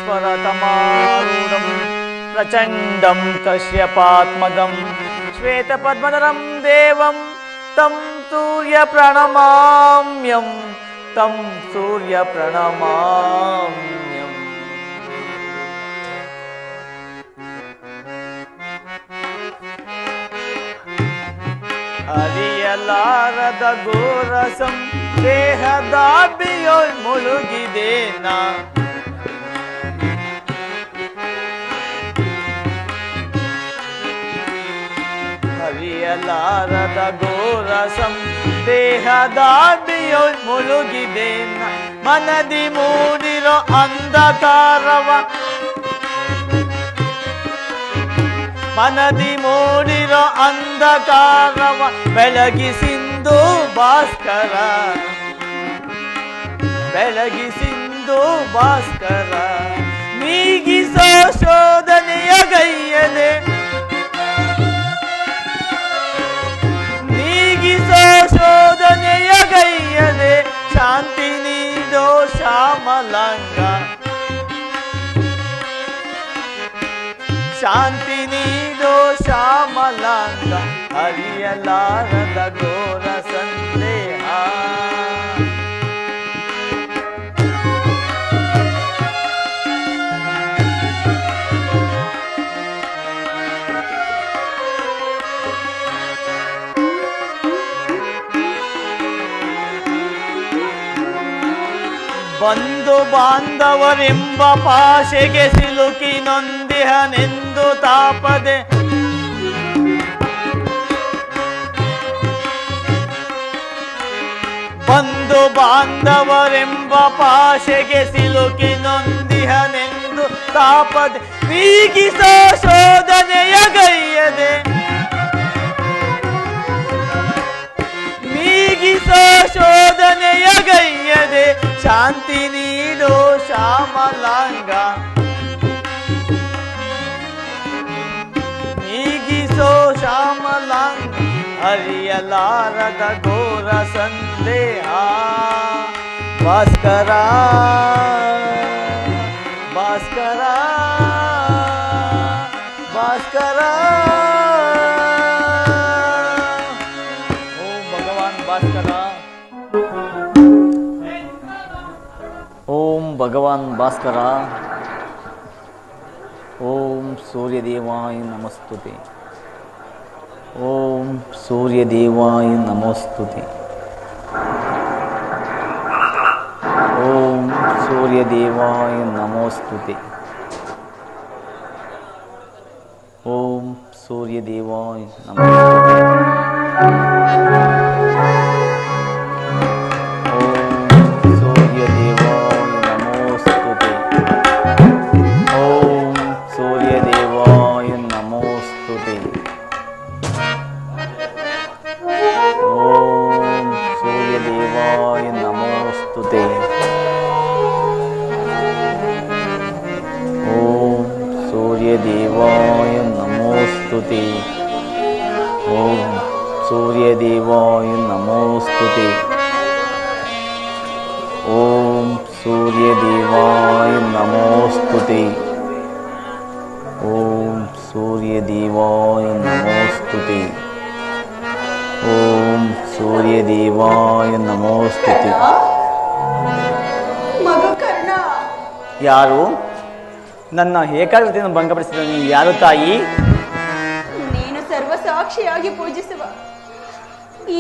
श्वेताश्वरतमारूढं प्रचण्डं कश्यपात्मजं श्वेतपद्मधरं देवं तं सूर्यप्रणमाम्यं तं सूर्यप्रणमाम्यम्। ಅರಿಯಲಾರದ ಗೋರಸಂ ದೇಹದಾಬಿಯೊಳ್ ಮುಳುಗಿದೇನ ಅರಿಯಲಾರದ ಗೋರಸಂ ದೇಹದಾಬಿಯೊಳ್ ಮುಳುಗಿದೇನ ಮನದಿ ಮೂಡಿರೋ ಅಂಧಕಾರವ ಮನದಿ ಮೂಡಿರೋ ಅಂಧಕಾರವ ಬೆಳಗಿಸಿಂದು ಭಾಸ್ಕರ ಬೆಳಗಿಸಿಂದು ಭಾಸ್ಕರ ನೀಗಿಸೋ ಶೋಧನೆಯ ಗೈಯದೆ ನೀಗಿಸೋ ಶೋಧನೆಯ ಗೈಯದೆ ಶಾಂತಿ ನೀಡೋ ಶ್ಯಾಮಲಾಂಗ ಶಾಂತಿ ನೀಡೋ ಶ್ಯಾಮಲಾಂಗ ಅರಿಯಲಾರದ ಘೋರ ಸಂದೇಹ ಬಂಧು ಬಾಂಧವರೆಂಬ ಪಾಶೆಗೆ ಸಿಲುಕಿ ನೊಂದಿಹನೆಂದು ತಾಪದೆ ಬಂಧು ಬಾಂಧವರೆಂಬ ಪಾಶೆಗೆ ಸಿಲುಕಿ ನೊಂದಿಹನೆಂದು ತಾಪದೆ ನೀಗಿಸೋ ಶೋಧನೆಯ ಗೈಯದೆ ನೀಗಿಸೋ ಶೋಧನೆಯ ಗೈಯದೆ ಶಾಂತಿ ನೀಡೋ ಶ್ಯಾಮಲಾಂಗ ನೀಗಿಸೋ ಶ್ಯಾಮಲಾಂಗ ಅರಿಯಲಾರದ ಘೋರ ಸಂದೇಹ ಭಾಸ್ಕರ ಭಾಸ್ಕರ ಭಾಸ್ಕರ ಓಂ ಭಗವಾನ್ ಭಾಸ್ಕರ ಓಂ ಭಗವಾನ್ ಭಾಸ್ಕರ ಓಂ ಸೂರ್ಯದೇವಾಯ ನಮಸ್ತುತೆ ಓಂ ಸೂರ್ಯದೇವಾಯ ನಮೋಸ್ತುತೆ ಓಂ ಸೂರ್ಯದೇವಾಯ ನಮೋಸ್ತುತೆ ಓಂ ಸೂರ್ಯದೇವಾಯ ನಮೋಸ್ತುತೆ सूर्यदेवाय नमोस्तुते ओम सूर्यदेवाय नमोस्तुते ओम सूर्यदेवाय नमोस्तुते ओम सूर्यदेवाय नमोस्तुते ओम सूर्यदेवाय नमोस्तुते ಯಾರು ನನ್ನ ಏಕಾಗ್ರತೆಯನ್ನು ಭಂಗಪಡಿಸಿದ ನೀವು ಯಾರು ತಾಯಿ? ನೀನು ಸರ್ವಸಾಕ್ಷಿಯಾಗಿ ಪೂಜಿಸುವ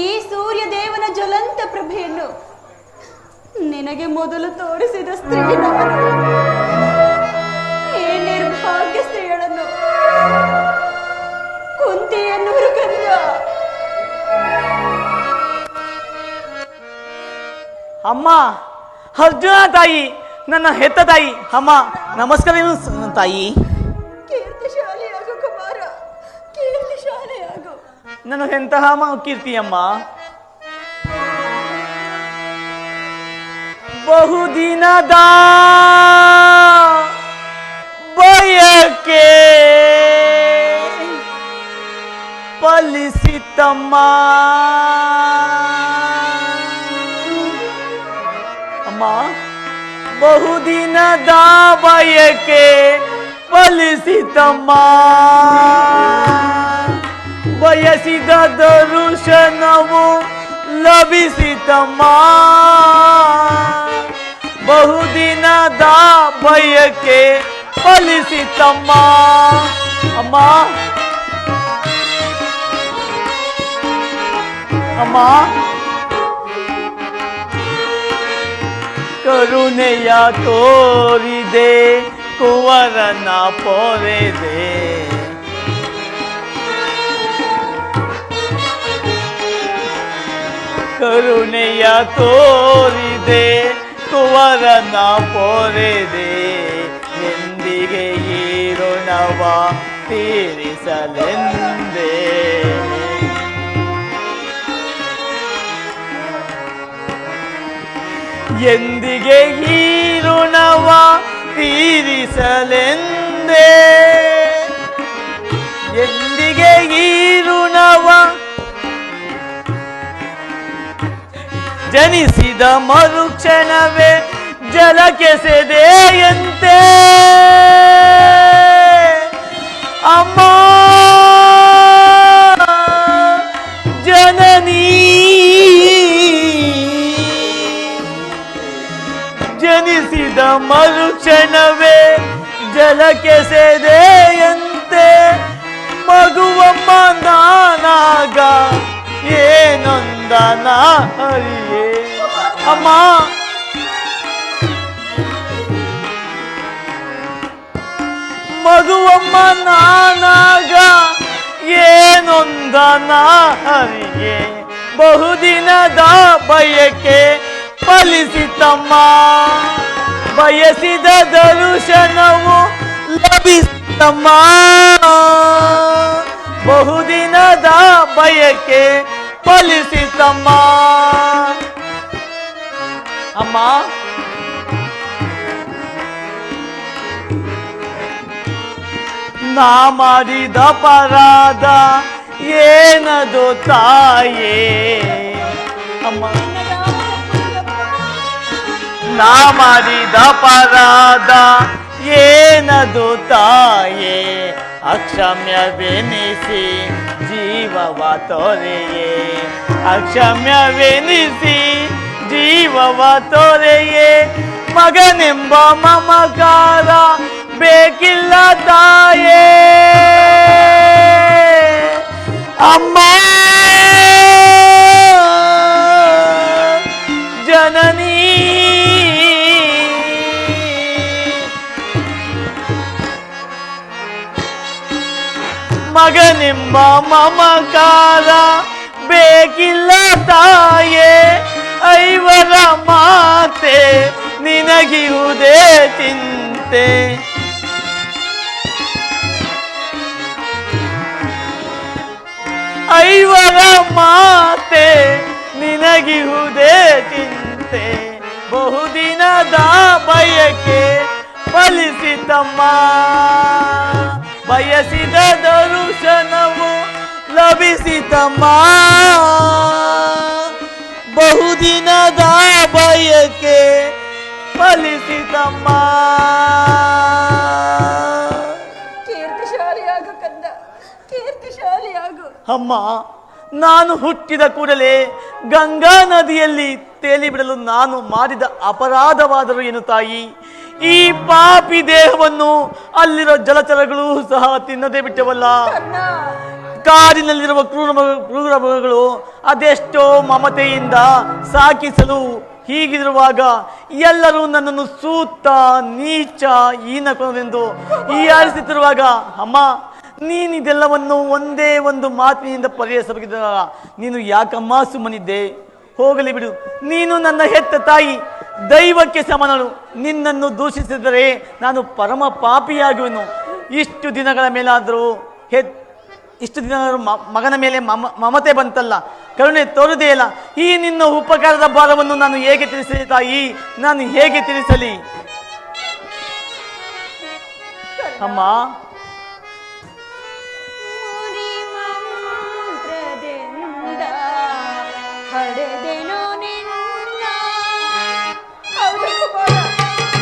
ಈ ಸೂರ್ಯ ದೇವನ ಜ್ವಲಂತ ಪ್ರಭೆಯನ್ನು ನಿನಗೆ ಮೊದಲು ತೋರಿಸಿದ ಸ್ತ್ರೀ ನಾನು. ಈ ನಿರ್ಭಾಗ್ಯ ಸ್ತ್ರೀಗಳನ್ನು ಕುಂತಿಯನ್ನೂರು ಕಂದ. ಅಮ್ಮ, ಅರ್ಜುನ ತಾಯಿ, ನನ್ನ ಹೆತ್ತ ತಾಯಿ. ಅಮ್ಮ ನಮಸ್ಕಾರ ತಾಯಿ. ಕೀರ್ತಿಶಾಲಿಯಾಗು ಕುಮಾರ, ಕೀರ್ತಿಶಾಲಿಯಾಗು. ನಾನು ಎಂತಹ ಕೀರ್ತಿಯಮ್ಮ. ಬಹುದಿನದ ಬಯಕೆ ಫಲಿಸಿತಮ್ಮ. ಅಮ್ಮ, ಬಹುದಿನದ ಬಯಕೆ ಫಲಿಸಿತಮ್ಮ, ಬಯಸಿದ ದರ್ಶನವು ಲಭಿಸಿತಮ್ಮ, ಬಹುದಿನದ ಬಯಕೆ ಫಲಿಸಿತಮ್ಮ. ಅಮ್ಮ ಅಮ್ಮ ಕರುಣೆಯ ತೋರಿದೆ, ಕುವರನ ಪೊರೆದೆ, ಕರುಣೆಯ ತೋರಿದೆ, ಕುವರನ ಪೊರೆದೆ, ಎಂದಿಗೆ ಈ ಋಣವ ತೀರಿಸಲೆಂದೇ. ಎಂದಿಗೆ ಈ ಋಣವ ತೀರಿಸಲೆಂದೇ, ಎಂದಿಗೆ ಈ ಋಣವ ಜನಿಸಿದ ಮರುಕ್ಷಣವೇ ಜಲಕ್ಕೆಸೆದೆಯಂತೆ. ಅಮ್ಮ ಜನನೀ, ಜನಿಸಿದ ಮರುಕ್ಷಣವೇ ಜಲಕ್ಕೆಸೆದೆಯಂತೆ. ಮಗುವಮ್ಮ ನಾನಾಗ ಏನೊಂದನ ಹರಿಯೇ. ಅಮ್ಮ ಮಗುವಮ್ಮ ನಾನಾಗ ಏನೊಂದನ ಹರಿಯೇ. ಬಹುದಿನದ ಬಯಕೆ ಫಲಿಸಿತಮ್ಮ, ಬಯಸಿದ ದರ್ಶನವು ಲಭಿಸಿತಮ್ಮ, ಬಹುದಿನದ ಬಯಕೆ ಫಲಿಸಿತಮ್ಮ. ಅಮ್ಮ ನಾ ಮಾಡಿದ ಅಪರಾಧ ಏನದು ತಾಯೇ. ಅಮ್ಮ ನಾ ಮಾಡಿದ ಅಪರಾಧ ಏನದು ತಾಯೇ. ಅಕ್ಷಮ್ಯವೆನಿಸಿ ಜೀವವ ತೊರೆಯೇ, ಅಕ್ಷಮ್ಯವೆನಿಸಿ ಜೀವವ ತೊರೆಯೇ. ಮಗನೆಂಬ ಮಮಕಾರ ಬೇಕಿಲ್ಲ ತಾಯೇ. ಅಮ್ಮ ಜನನೀ, ಮಗನೆಂಬ ಮಮಕಾರ ಬೇಕಿಲ್ಲ ತಾಯೇ. ಐವರ ಮಾತೆ ನಿನಗಿರುವುದೇ ಚಿಂತೆ, ಐವರ ಮಾತೆ ನಿನಗಿರುವುದೇ ಚಿಂತೆ. ಬಹುದಿನದ ಬಯಕೆ ಫಲಿಸಿತಮ್ಮ, ಬಯಸಿದ ದರ್ಶನವು ಲಭಿಸಿತಮ್ಮ, ಬಹುದಿನದ ಬಯಕೆ ಫಲಿಸಿತಮ್ಮ. ಕೀರ್ತಿಶಾಲಿಯಾಗು ಕಂದ, ಕೀರ್ತಿಶಾಲಿಯಾಗು. ಅಮ್ಮ ನಾನು ಹುಟ್ಟಿದ ಕೂಡಲೇ ಗಂಗಾ ನದಿಯಲ್ಲಿ ತೇಲಿಬಿಡಲು ನಾನು ಮಾಡಿದ ಅಪರಾಧವಾದರೂ ಏನು ತಾಯಿ. ಈ ಪಾಪಿ ದೇಹವನ್ನು ಅಲ್ಲಿರೋ ಜಲಚರಗಳು ಸಹ ತಿನ್ನದೇ ಬಿಟ್ಟವಲ್ಲ. ಕಾಡಿನಲ್ಲಿರುವ ಕ್ರೂರ ಮೃಗಗಳು ಅದೆಷ್ಟೋ ಮಮತೆಯಿಂದ ಸಾಕಿಸಲು ಹೀಗಿರುವಾಗ ಎಲ್ಲರೂ ನನ್ನನ್ನು ಸೂತ ನೀಚ ಹೀನಕೊನೆಂದು ಹೀಯಾಳಿಸುತ್ತಿರುವಾಗ, ಅಮ್ಮ ನೀನಿದೆಲ್ಲವನ್ನು ಒಂದೇ ಒಂದು ಮಾತಿನಿಂದ ಪರಿಹರಿಸಬೇಕಿದ್ದ ನೀನು ಯಾಕಮ್ಮ ಸುಮ್ಮನಿದ್ದೆ? ಹೋಗಲಿ ಬಿಡು, ನೀನು ನನ್ನ ಹೆತ್ತ ತಾಯಿ, ದೈವಕ್ಕೆ ಸಮನಳು. ನಿನ್ನನ್ನು ದೂಷಿಸಿದರೆ ನಾನು ಪರಮ ಪಾಪಿಯಾಗುವೆನು. ಇಷ್ಟು ದಿನಗಳ ಮೇಲಾದರೂ ಇಷ್ಟು ದಿನ ಮಗನ ಮೇಲೆ ಮಮತೆ ಬಂತಲ್ಲ, ಕರುಣೆ ತೋರುದೇ ಇಲ್ಲ. ಈ ನಿನ್ನ ಉಪಕಾರದ ಭಾರವನ್ನು ನಾನು ಹೇಗೆ ತಿಳಿಸಲಿ ತಾಯಿ, ನಾನು ಹೇಗೆ ತಿಳಿಸಲಿ? ಅಮ್ಮ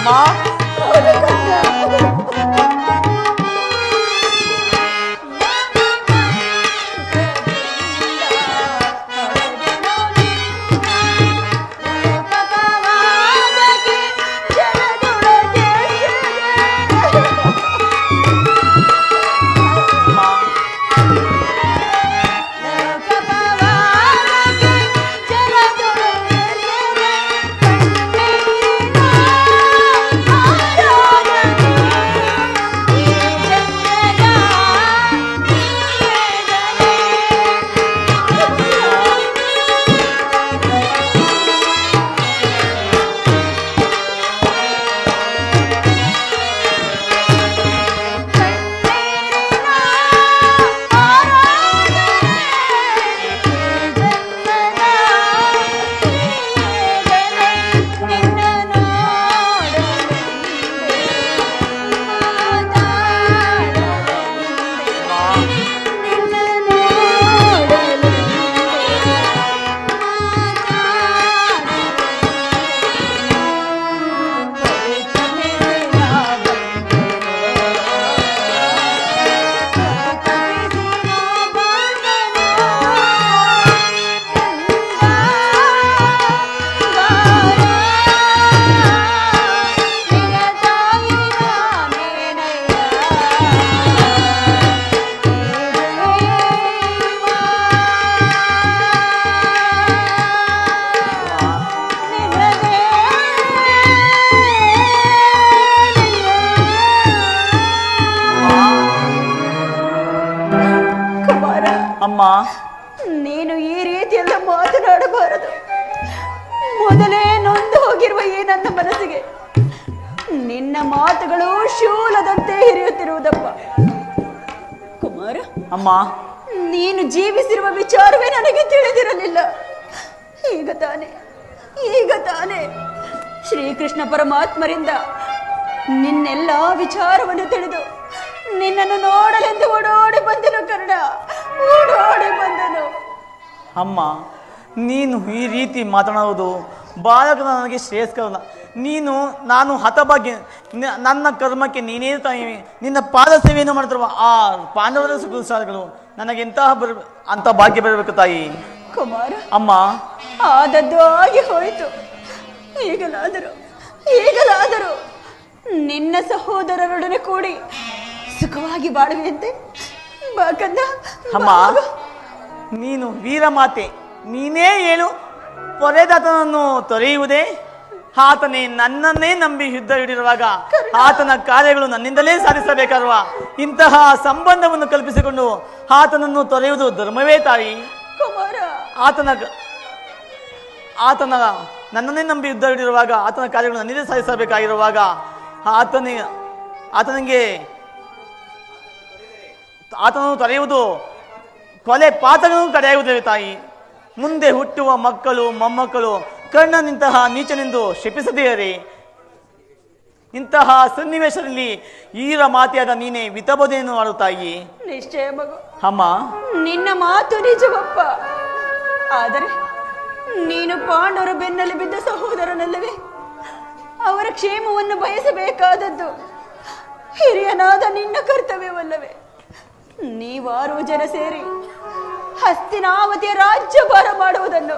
ಹೌದು ಕಂದ. ಅಮ್ಮ, ನೀನು ಈ ರೀತಿಯೆಲ್ಲ ಮಾತನಾಡಬಾರದು. ಮೊದಲೇ ನೊಂದು ಹೋಗಿರುವ ಈ ನನ್ನ ಮನಸ್ಸಿಗೆ ನಿನ್ನ ಮಾತುಗಳು ಶೂಲದಂತೆ ಹಿರಿಯುತ್ತಿರುವುದಪ್ಪ. ಕುಮಾರ, ಅಮ್ಮ, ನೀನು ಜೀವಿಸಿರುವ ವಿಚಾರವೇ ನನಗೆ ತಿಳಿದಿರಲಿಲ್ಲ. ಈಗ ತಾನೇ ಶ್ರೀಕೃಷ್ಣ ಪರಮಾತ್ಮರಿಂದ ನಿನ್ನೆಲ್ಲ ವಿಚಾರವನ್ನು ತಿಳಿದು ನಿನ್ನನ್ನು ನೋಡಲೆಂದು ಓಡೋಡಿ ಬಂದನು ಕರ್ಣ, ಓಡೋಡಿ ಬಂದನು. ಅಮ್ಮ, ನೀನು ಈ ರೀತಿ ಮಾತನಾಡುವುದು ಬಾಲಕ ನನಗೆ ಶ್ರೇಯಸ್ಕರಲ್ಲ. ನಾನು ಹತಭಾಗ್ಯ, ನನ್ನ ಕರ್ಮಕ್ಕೆ ನೀನೇ ತಾಯಿ ನಿನ್ನ ಪಾದ ಸೇವೆಯನ್ನು ಮಾಡ್ತಿರುವ ಆ ಪಾಂಡವರ ಸುಖಗಳು ನನಗೆಂತಹ ಅಂತ ಭಾಗ್ಯ ಬರಬೇಕು ತಾಯಿ. ಕುಮಾರ, ಅಮ್ಮ, ಆದದ್ದು ಆಗಿ ಹೋಯಿತು. ಈಗಲಾದರೂ ನಿನ್ನ ಸಹೋದರರೊಡನೆ ಕೂಡಿ ಸುಖವಾಗಿ ಬಾಳುವೆಯಂತೆ ಬಾಕಂದ. ಅಮ್ಮ, ನೀನು ವೀರಮಾತೆ, ನೀನೇ ಹೇಳು. ಪೊರೆದಾತನನ್ನು ತೊರೆಯುವುದೇ? ಆತನೇ ನನ್ನನ್ನೇ ನಂಬಿ ಯುದ್ಧ ಹಿಡಿರುವಾಗ ಆತನ ಕಾರ್ಯಗಳು ನನ್ನಿಂದಲೇ ಸಾಧಿಸಬೇಕಾರುವ ಇಂತಹ ಸಂಬಂಧವನ್ನು ಕಲ್ಪಿಸಿಕೊಂಡು ಆತನನ್ನು ತೊರೆಯುವುದು ಧರ್ಮವೇ ತಾಯಿ? ಕುಮಾರ, ಆತನ ನನ್ನನ್ನೇ ನಂಬಿ ಯುದ್ಧ ಹಿಡಿರುವಾಗ ಆತನ ಕಾರ್ಯಗಳು ನನ್ನಿಂದಲೇ ಸಾಧಿಸಬೇಕಾಗಿರುವಾಗ ಆತನನ್ನು ತೊರೆಯುವುದು ಕೊಲೆ ಪಾತಕನೂ ತಡೆಯುವುದಿಲ್ಲ ತಾಯಿ. ಮುಂದೆ ಹುಟ್ಟುವ ಮಕ್ಕಳು ಮೊಮ್ಮಕ್ಕಳು ಕರ್ಣನಿಂತಹ ನೀಚನೆಂದು ಶಪಿಸದೆಯರೇ. ಇಂತಹ ಸನ್ನಿವೇಶದಲ್ಲಿ ಈರ ಮಾತೆಯಾದ ನೀನೇ ವಿತಬೋಧೆಯನ್ನು ಮಾಡುತ್ತಾಯಿ. ನಿಶ್ಚಯ ಮಗು. ಅಮ್ಮ, ನಿನ್ನ ಮಾತು ನಿಜವಪ್ಪ. ಆದರೆ ನೀನು ಪಾಂಡವರ ಬೆನ್ನಲ್ಲಿ ಬಿದ್ದ ಸಹೋದರನಲ್ಲವೇ? ಅವರ ಕ್ಷೇಮವನ್ನು ಬಯಸಬೇಕಾದದ್ದು ಹಿರಿಯನಾದ ನಿನ್ನ ಕರ್ತವ್ಯವಲ್ಲವೇ? ನೀವಾರು ಜನ ಸೇರಿ ಹಸ್ತಿನಾವತಿಯ ರಾಜ್ಯಭಾರ ಮಾಡುವುದನ್ನು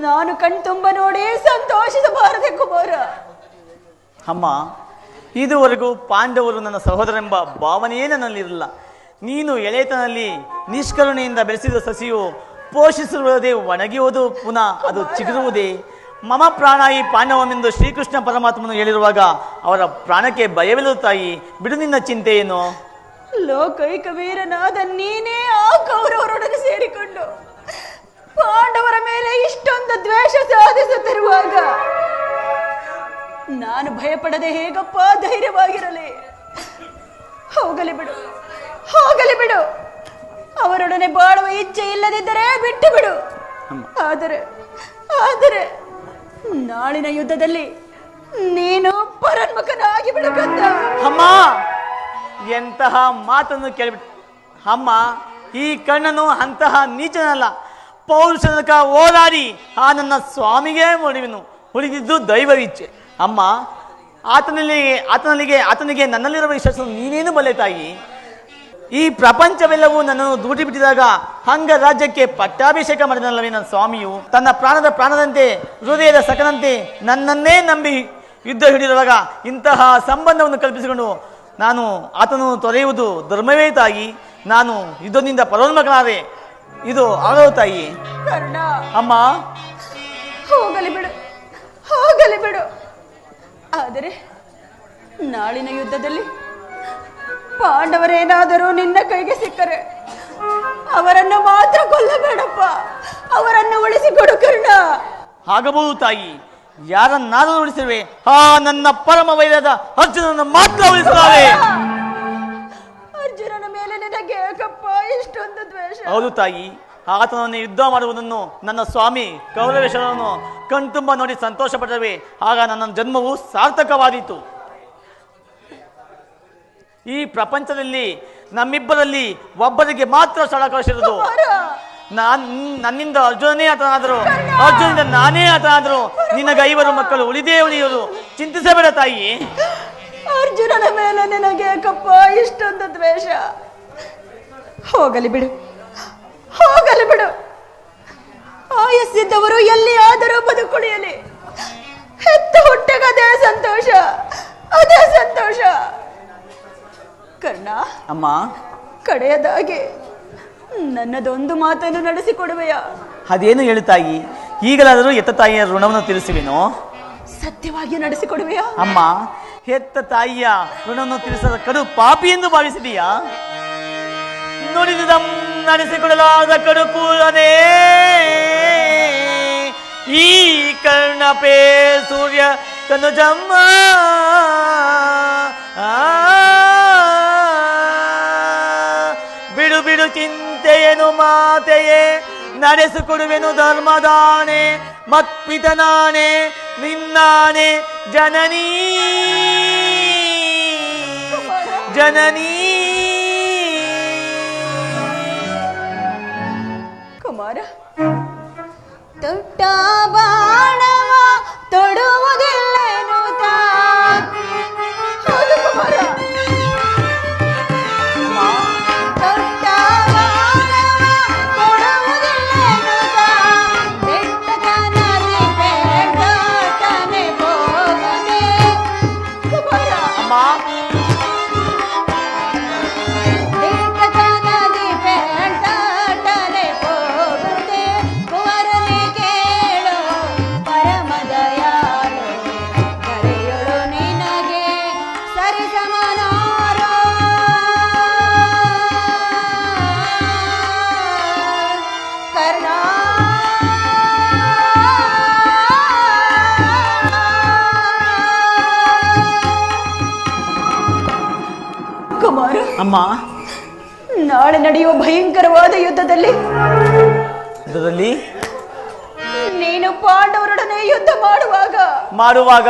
ನಾನು ಕಣ್ತುಂಬ ನೋಡಿ ಸಂತೋಷಿಸಬಾರದೆ ಕುಮಾರ? ಅಮ್ಮ, ಇದುವರೆಗೂ ಪಾಂಡವರು ನನ್ನ ಸಹೋದರೆಂಬ ಭಾವನೆಯೇ ನನ್ನಲ್ಲಿರಲಿಲ್ಲ. ನೀನು ಎಳೆತನಲ್ಲಿ ನಿಷ್ಕರುಣೆಯಿಂದ ಬೆಳೆಸಿದ ಸಸಿಯು ಪೋಷಿಸಿರುವುದೇ ಒಣಗಿಯುವುದು, ಪುನಃ ಅದು ಚಿಗುರುವುದೇ? ಮಮ ಪ್ರಾಣ ಈ ಪಾಂಡವನೆಂದು ಶ್ರೀಕೃಷ್ಣ ಪರಮಾತ್ಮನು ಹೇಳಿರುವಾಗ ಅವರ ಪ್ರಾಣಕ್ಕೆ ಭಯವಿಲ್ಲದ ತಾಯಿ, ಬಿಡು ನಿನ್ನ ಚಿಂತೆಯೇನು? ಲೋಕೈಕ ವೀರನಾದ ನೀನೇ ಆ ಕೌರವರೊಡನೆ ಸೇರಿಕೊಂಡು ಪಾಂಡವರ ಮೇಲೆ ಇಷ್ಟೊಂದು ದ್ವೇಷ ಸಾಧಿಸುತ್ತಿರುವಾಗ ನಾನು ಭಯಪಡದೆ ಹೇಗಪ್ಪ ಧೈರ್ಯವಾಗಿರಲಿ? ಹೋಗಲಿ ಬಿಡು. ಅವರೊಡನೆ ಬಾಳುವ ಇಚ್ಛೆ ಇಲ್ಲದಿದ್ದರೆ ಬಿಟ್ಟು ಬಿಡು. ಆದರೆ ನಾಳಿನ ಯುದ್ಧದಲ್ಲಿ ನೀನು ಪರನ್ಮುಖನಾಗಿ ಬಿಡುಕಂದ. ಅಮ್ಮ, ಎಂತಹ ಮಾತನ್ನು ಕೇಳಿಬಿಟ್ಟು. ಅಮ್ಮ, ಈ ಕಣ್ಣನು ಅಂತಹ ನೀಚನಲ್ಲ. ಪೌರುಷನಕ ಹೋರಾಡಿ ಆ ನನ್ನ ಸ್ವಾಮಿಗೆ ಮುಡಿವೆನು. ಉಳಿದಿದ್ದು ದೈವವಿಚ್ಛೆ. ಅಮ್ಮ, ಆತನಿಗೆ ನನ್ನಲ್ಲಿರುವ ವಿಶ್ವಾಸವನ್ನು ನೀನೇನು ಬಲ್ಲೆ ತಾಯಿ. ಈ ಪ್ರಪಂಚವೆಲ್ಲವೂ ನನ್ನನ್ನು ದೂಟಿ ಬಿಟ್ಟಿದಾಗ ಹಂಗ ರಾಜ್ಯಕ್ಕೆ ಪಟ್ಟಾಭಿಷೇಕ ಮಾಡಿದನಲ್ಲವೇ ನನ್ನ ಸ್ವಾಮಿಯು. ತನ್ನ ಪ್ರಾಣದಂತೆ ಹೃದಯದ ಸಕನಂತೆ ನನ್ನನ್ನೇ ನಂಬಿ ಯುದ್ಧ ಹಿಡಿದಿರುವಾಗ ಇಂತಹ ಸಂಬಂಧವನ್ನು ಕಲ್ಪಿಸಿಕೊಂಡು ನಾನು ಆತನು ತೊರೆಯುವುದು ಧರ್ಮವೇ ತಾಯಿ. ನಾನು ಯುದ್ಧದಿಂದ ಪರೋನ್ಮುಖನಾದೆ. ಇದು ಆಗೋ ತಾಯಿ. ಕರ್ಣ, ಅಮ್ಮ, ಹೋಗಲಿ ಬಿಡು. ಆದರೆ ನಾಳಿನ ಯುದ್ಧದಲ್ಲಿ ಪಾಂಡವರೇನಾದರೂ ನಿನ್ನ ಕೈಗೆ ಸಿಕ್ಕರೆ ಅವರನ್ನು ಮಾತ್ರ ಕೊಲ್ಲಬೇಡಪ್ಪ, ಅವರನ್ನು ಉಳಿಸಿಕೊಡು ಕರ್ಣ. ಆಗಬಹುದು ತಾಯಿ. ಯಾರನ್ನಾದರೂ ಉಳಿಸಿರುವೆ, ನನ್ನ ಪರಮ ವೈರದ ಅರ್ಜುನನ್ನು ಮಾತ್ರ ಉಳಿಸಲಾರೆ. ಅರ್ಜುನನ ಮೇಲೆ ನಿನಗೆ ಯಾಕಪ್ಪ ಇಷ್ಟೊಂದು ದ್ವೇಷ? ಹೌದು ತಾಯಿ, ಆತನನ್ನು ಯುದ್ಧ ಮಾಡುವುದನ್ನು ನನ್ನ ಸ್ವಾಮಿ ಕೌರವೇಶ್ವರನು ಕಣ್ತುಂಬ ನೋಡಿ ಸಂತೋಷ ಪಟ್ಟರೆ ಆಗ ನನ್ನ ಜನ್ಮವು ಸಾರ್ಥಕವಾದೀತು. ಈ ಪ್ರಪಂಚದಲ್ಲಿ ನಮ್ಮಿಬ್ಬರಲ್ಲಿ ಒಬ್ಬರಿಗೆ ಮಾತ್ರ ಸ್ಥಳಾವಕಾಶಿರುವುದು. ನನ್ನಿಂದ ಅರ್ಜುನನೇ ಆತನಾದರು, ಅರ್ಜುನಿಂದ ನಾನೇ ಆತನಾದರು. ನಿನಗೆ 5 ಮಕ್ಕಳು ಉಳಿದೇ ಉಳಿಯೋರು. ಚಿಂತಿಸಬೇಡ ತಾಯಿ. ಅರ್ಜುನನ ಮೇಲೆ ನಿನಗೆ ಯಾಕಪ್ಪ ಇಷ್ಟೊಂದು ದ್ವೇಷ? ಹೋಗಲಿ ಬಿಡು. ಆಯಸ್ಸಿದ್ದವರು ಎಲ್ಲಿ ಆದರೂ ಬದುಕುಳಿಯಲಿ. ಹೆತ್ತ ಹುಟ್ಟೆಗೆ ಅದೇ ಸಂತೋಷ. ಕರ್ಣ, ಅಮ್ಮ, ಕಡೆಯದಾಗಿ ನನ್ನದೊಂದು ಮಾತನ್ನು ನಡೆಸಿಕೊಡುವೆಯಾ? ಅದೇನು ಹೇಳು ತಾಯಿ. ಈಗಲಾದರೂ ಎತ್ತ ತಾಯಿಯ ಋಣವನ್ನು ತಿಳಿಸುವೆನೋ? ಸತ್ಯವಾಗಿ ನಡೆಸಿಕೊಡುವೆಯಾ? ಅಮ್ಮ, ಹೆತ್ತ ತಾಯಿಯ ಋಣವನ್ನು ತಿಳಿಸದ ಕಡು ಪಾಪಿ ಎಂದು ಭಾವಿಸಿದೀಯಾ? ನುಡಿದ ನಡೆಸಿಕೊಡಲಾದ ಕಡು ಕೂಡಲೇ ಈ ಕರ್ಣಪೇ ಸೂರ್ಯ ತನುಜಮ್ಮ ಬಿಡು ಚಿಂತೆಯೇನು ಮಾತೆಯೇ, ನಡೆಸಿಕೊಡುವೆನು ಧರ್ಮದಾನೆ, ಮತ್ಪಿತನಾನೆ ನಿನ್ನಾನೆ ಜನನೀ ಕುಮಾರ. ತೊಟ್ಟ ಬಾಣವ ತೊಡುವುದಿಲ್ಲೇನು ಹೌದು ಕುಮಾರ. ತೊಟ್ಟ ಬಾಣವ ತೊಡುವುದಿಲ್ಲೇನು ಬೆಟ್ಟಕನಲ್ಲಿ ಬೆಟ್ಟನೆ ಹೋಗುದೆ ಕುಮಾರ. ಅಮ್ಮ, ಅಮ್ಮ, ನಾಳೆ ನಡೆಯುವ ಭಯಂಕರವಾದ ಯುದ್ಧದಲ್ಲಿ ನೀನು ಪಾಂಡವರೊಡನೆ ಯುದ್ಧ ಮಾಡುವಾಗ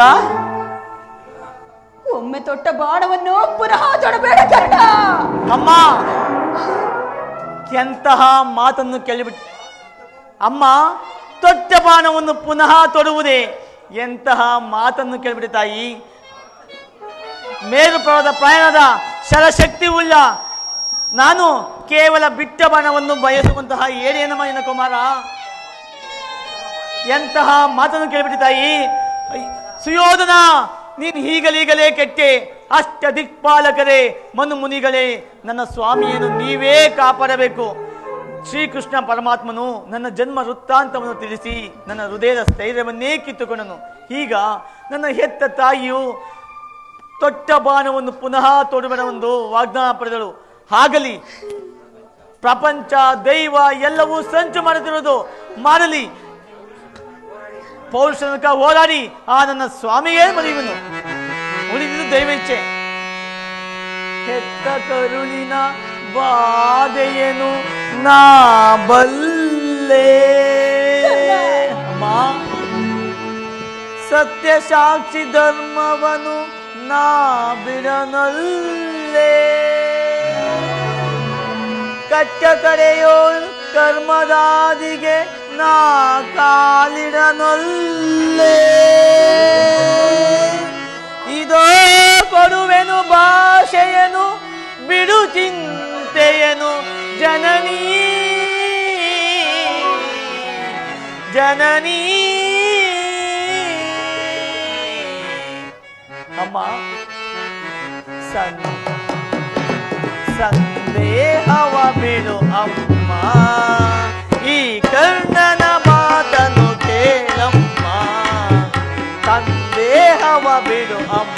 ಒಮ್ಮೆ ತೊಟ್ಟ ಬಾಣವನ್ನು ಪುನಃ ತೊಡಬೇಡ ಕರ್ಣ. ಅಮ್ಮ, ಎಂತಹ ಮಾತನ್ನು ಕೇಳಿಬಿಟ್ಟು. ಅಮ್ಮ, ತೊಟ್ಟ ಬಾಣವನ್ನು ಪುನಃ ತೊಡುವುದೇ? ಎಂತಹ ಮಾತನ್ನು ಕೇಳಿಬಿಟ್ಟು ತಾಯಿ. ಮೇರು ಪರ್ವತ ಪ್ರಯಾಣದ ಶರಶಕ್ತಿವುಳ್ಳ ನಾನು ಕೇವಲ ಬಿಟ್ಟ ಬಾಣವನ್ನು ಬಯಸುವಂತಹ ಏನೇನಮ್ಮ ನಿನ್ನ ಕುಮಾರ. ಎಂತಹ ಮಾತನ್ನು ಕೇಳಿಬಿಟ್ಟು ತಾಯಿ. ಸುಯೋಧನ, ನೀನು ಈಗಲೀಗಲೇ ಕೆಟ್ಟೆ. ಅಷ್ಟ ದಿಕ್ಪಾಲಕರೇ, ಮನು ಮುನಿಗಳೇ, ನನ್ನ ಸ್ವಾಮಿಯನ್ನು ನೀವೇ ಕಾಪಾಡಬೇಕು. ಶ್ರೀಕೃಷ್ಣ ಪರಮಾತ್ಮನು ನನ್ನ ಜನ್ಮ ವೃತ್ತಾಂತವನ್ನು ತಿಳಿಸಿ ನನ್ನ ಹೃದಯದ ಸ್ಥೈರ್ಯವನ್ನೇ ಕಿತ್ತುಕೊಂಡನು. ಈಗ ನನ್ನ ಹೆತ್ತ ತಾಯಿಯು ತೊಟ್ಟ ಬಾಣವನ್ನು ಪುನಃ ತೊಡಬೇಡವೆಂದು ವಾಗ್ದಾನ ಪಡೆದಳು. ಆಗಲಿ, ಪ್ರಪಂಚ ದೈವ ಎಲ್ಲವೂ ಸಂಚು ಮಾಡುತ್ತಿರುವುದು ಮಾಡಲಿ. ಪೌರುಷನಕ ಹೋರಾಡಿ ನನ್ನ ಸ್ವಾಮಿಯೇ ಮರೆಯುವನು. ಉಳಿದಿದ್ದು ದೈವ ಇಚ್ಛೆ. ಹೆತ್ತ ಕರುಳಿನ ಬಾಧೆಯೇನು ನಾ ಬಲ್ಲೆ. ಸತ್ಯ ಸಾಕ್ಷಿ ಧರ್ಮವನು ನಾ ಬಿಡನಲ್ಲೇ. ಕಟ್ಟ ಕಡೆಯೋಳ್ ಕರ್ಮದಾದಿಗೆ ನಾ ಕಾಲಿಡನಲ್ಲೇ. ಇದೋ ಕೊಡುವೆನು ಭಾಷೆಯನು ಬಿಡು ಚಿಂತೆಯನು ಜನನೀ ಜನನೀ. ಅಮ್ಮ ಸಂದೇಹವ ಬಿಡು ಅಮ್ಮ, ಈ ಕರ್ಣನ ಮಾತನು ಕೇಳಮ್ಮ, ಸಂದೇಹವ ಬಿಡು ಅಮ್ಮ.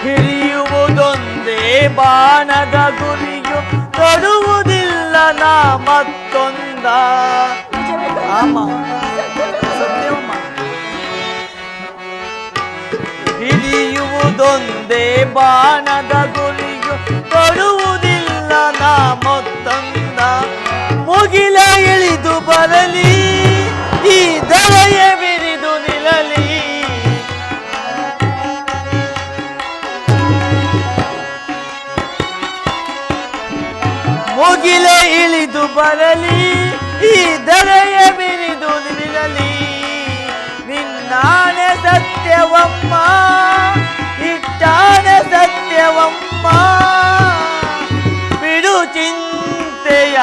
ಹಿರಿಯುವುದೊಂದೇ ಬಾಣದ ಗುರಿಯು ಕೊಡುವುದಿಲ್ಲ ನಾ ಮತ್ತೊಂದ. ಅಮ್ಮ ಸತ್ಯವಮ್ಮ. ಹಿರಿಯುವುದೊಂದೇ ಬಾಣದ ಗುರಿಯು ಕೊಡುವುದಿಲ್ಲ ನಾ ಮತ್ತೊಂದ. ಮುಗಿಲ ಇಳಿದು ಬರಲಿ ಈ ದರೆಯ ಬಿರಿದು ನಿಲ್ಲಲಿ. ಮುಗಿಲ ಇಳಿದು ಬರಲಿ ಈ ದರೆಯ ಬಿರಿದು ನಿಲ್ಲಲಿ. ನಿನ್ನಾಣೆ ಸತ್ಯವಮ್ಮ ಇಟ್ಟಾಣೆ ಸತ್ಯವಮ್ಮ, ಬಿಡು ಚಿಂತೆಯ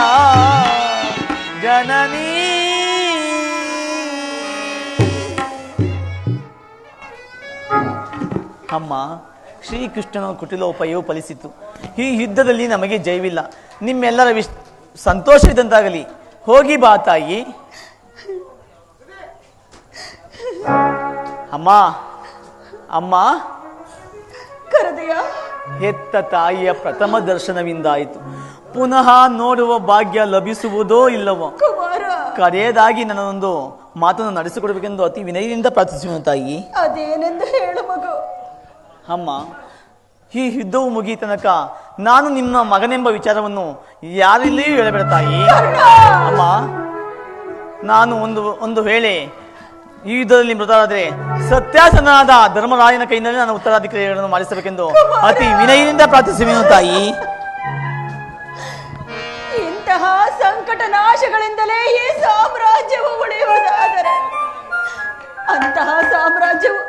ಜನನೀ. ಅಮ್ಮ, ಶ್ರೀಕೃಷ್ಣನ ಕುಟಿಲೋಪಾಯವು ಫಲಿಸಿತು. ಈ ಯುದ್ಧದಲ್ಲಿ ನಮಗೆ ಜಯವಿಲ್ಲ. ನಿಮ್ಮೆಲ್ಲರ ಸಂತೋಷವಿದ್ದಂತಾಗಲಿ. ಹೋಗಿ ಬಾ ತಾಯಿ. ಅಮ್ಮ ಅಮ್ಮ ಕರದೆಯ ಹೆತ್ತ ತಾಯಿಯ ಪ್ರಥಮ ದರ್ಶನವಿಂದಾಯಿತು. ಪುನಃ ನೋಡುವ ಭಾಗ್ಯ ಲಭಿಸುವುದೋ ಇಲ್ಲವೋ. ಕುಮಾರ, ಕರೆಯದಾಗಿ ನನ್ನೊಂದು ಮಾತನ್ನು ನಡೆಸಿಕೊಡ್ಬೇಕೆಂದು ಅತಿ ವಿನಯದಿಂದ ಪ್ರಾರ್ಥಿಸುವ ತಾಯಿ. ಅದೇನೆಂದು ಹೇಳು ಮಗು. ಅಮ್ಮ, ಈ ಯುದ್ಧವು ಮುಗಿಯ ತನಕ ನಾನು ನಿಮ್ಮ ಮಗನೆಂಬ ವಿಚಾರವನ್ನು ಯಾರಲ್ಲಿಯೂ ಹೇಳಬೇಡ ತಾಯಿ. ಅಮ್ಮ, ನಾನು ಒಂದು ವೇಳೆ ಈ ಯುದ್ಧದಲ್ಲಿ ಮೃತರಾದರೆ ಸತ್ಯಾಸನಾದ ಧರ್ಮರಾಯನ ಕೈನಲ್ಲಿ ನಾನು ಉತ್ತರಾಧಿಕಾರಿಗಳನ್ನು ಮಾಡಿಸಬೇಕೆಂದು ಅತಿ ವಿನಯದಿಂದ ಪ್ರಾರ್ಥಿಸುವೆನು ತಾಯಿ. ಇಂತಹ ಸಂಕಟ ನಾಶಗಳಿಂದಲೇ ಈ ಸಾಮ್ರಾಜ್ಯವು ಉಳಿಯುವುದಾದರೆ ಅಂತಹ ಸಾಮ್ರಾಜ್ಯವು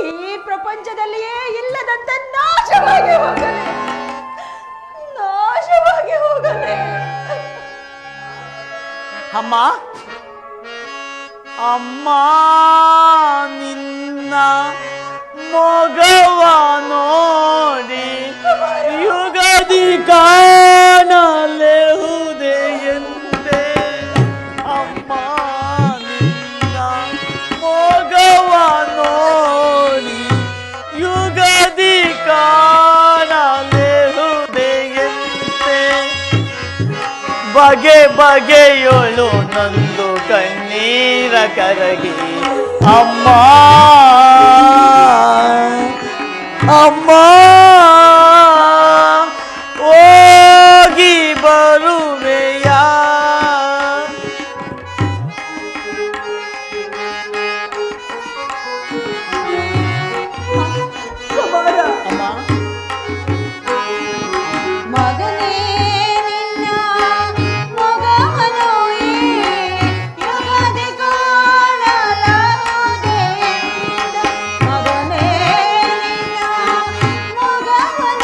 ಈ ಪ್ರಪಂಚದಲ್ಲಿಯೇ ಇಲ್ಲದಂತ ನಾಶವಾಗಿ ಹೋಗಲೇ. ಅಮ್ಮ ಅಮ್ಮ ನಿನ್ನ ಮೊಗವ ನೋಡಿ ಯುಗದಿ ಕಾಣಲೆಹುದೆ ಎಂದೆ. ಅಮ್ಮ ನಿನ್ನ ಮೊಗವ ನೋಡಿ ಯುಗದಿ ಕಾಣಲೆಹುದೆ ಎಂದೆ. ಬಗೆ ಬಗೆಯೋಳು ನಂದು ಕಣ್ಣೀರ ಕರಗಿ. ಅಮ್ಮ ಅಮ್ಮ ಹೋಗಿ ಬರುವೆಯ. ಅಮ್ಮ ಮಗನೇ ನಿನ್ನ ಮೊಗವನು ಯುಗದಿ ಕಾಣಲಾಗುವುದೇ. ಮಗನೇ ನಿನ್ನ ಮೊಗವನು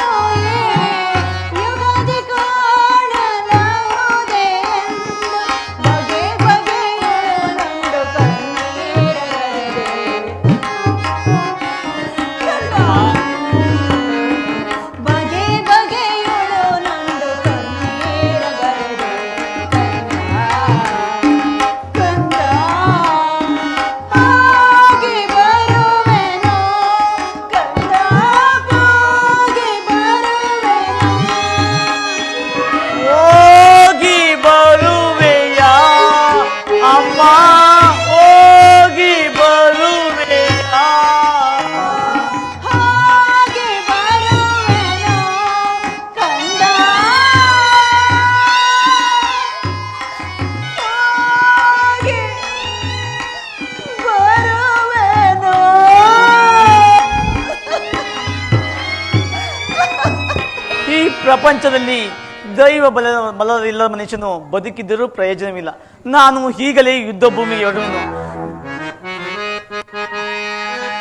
ಪ್ರಪಂಚದಲ್ಲಿ ದೈವ ಬಲವಿಲ್ಲದ ಮನುಷ್ಯನು ಬದುಕಿದ್ದರೂ ಪ್ರಯೋಜನವಿಲ್ಲ. ನಾನು ಈಗಲೇ ಯುದ್ಧ ಭೂಮಿಗೆ ಹೊರಡುವೆನು.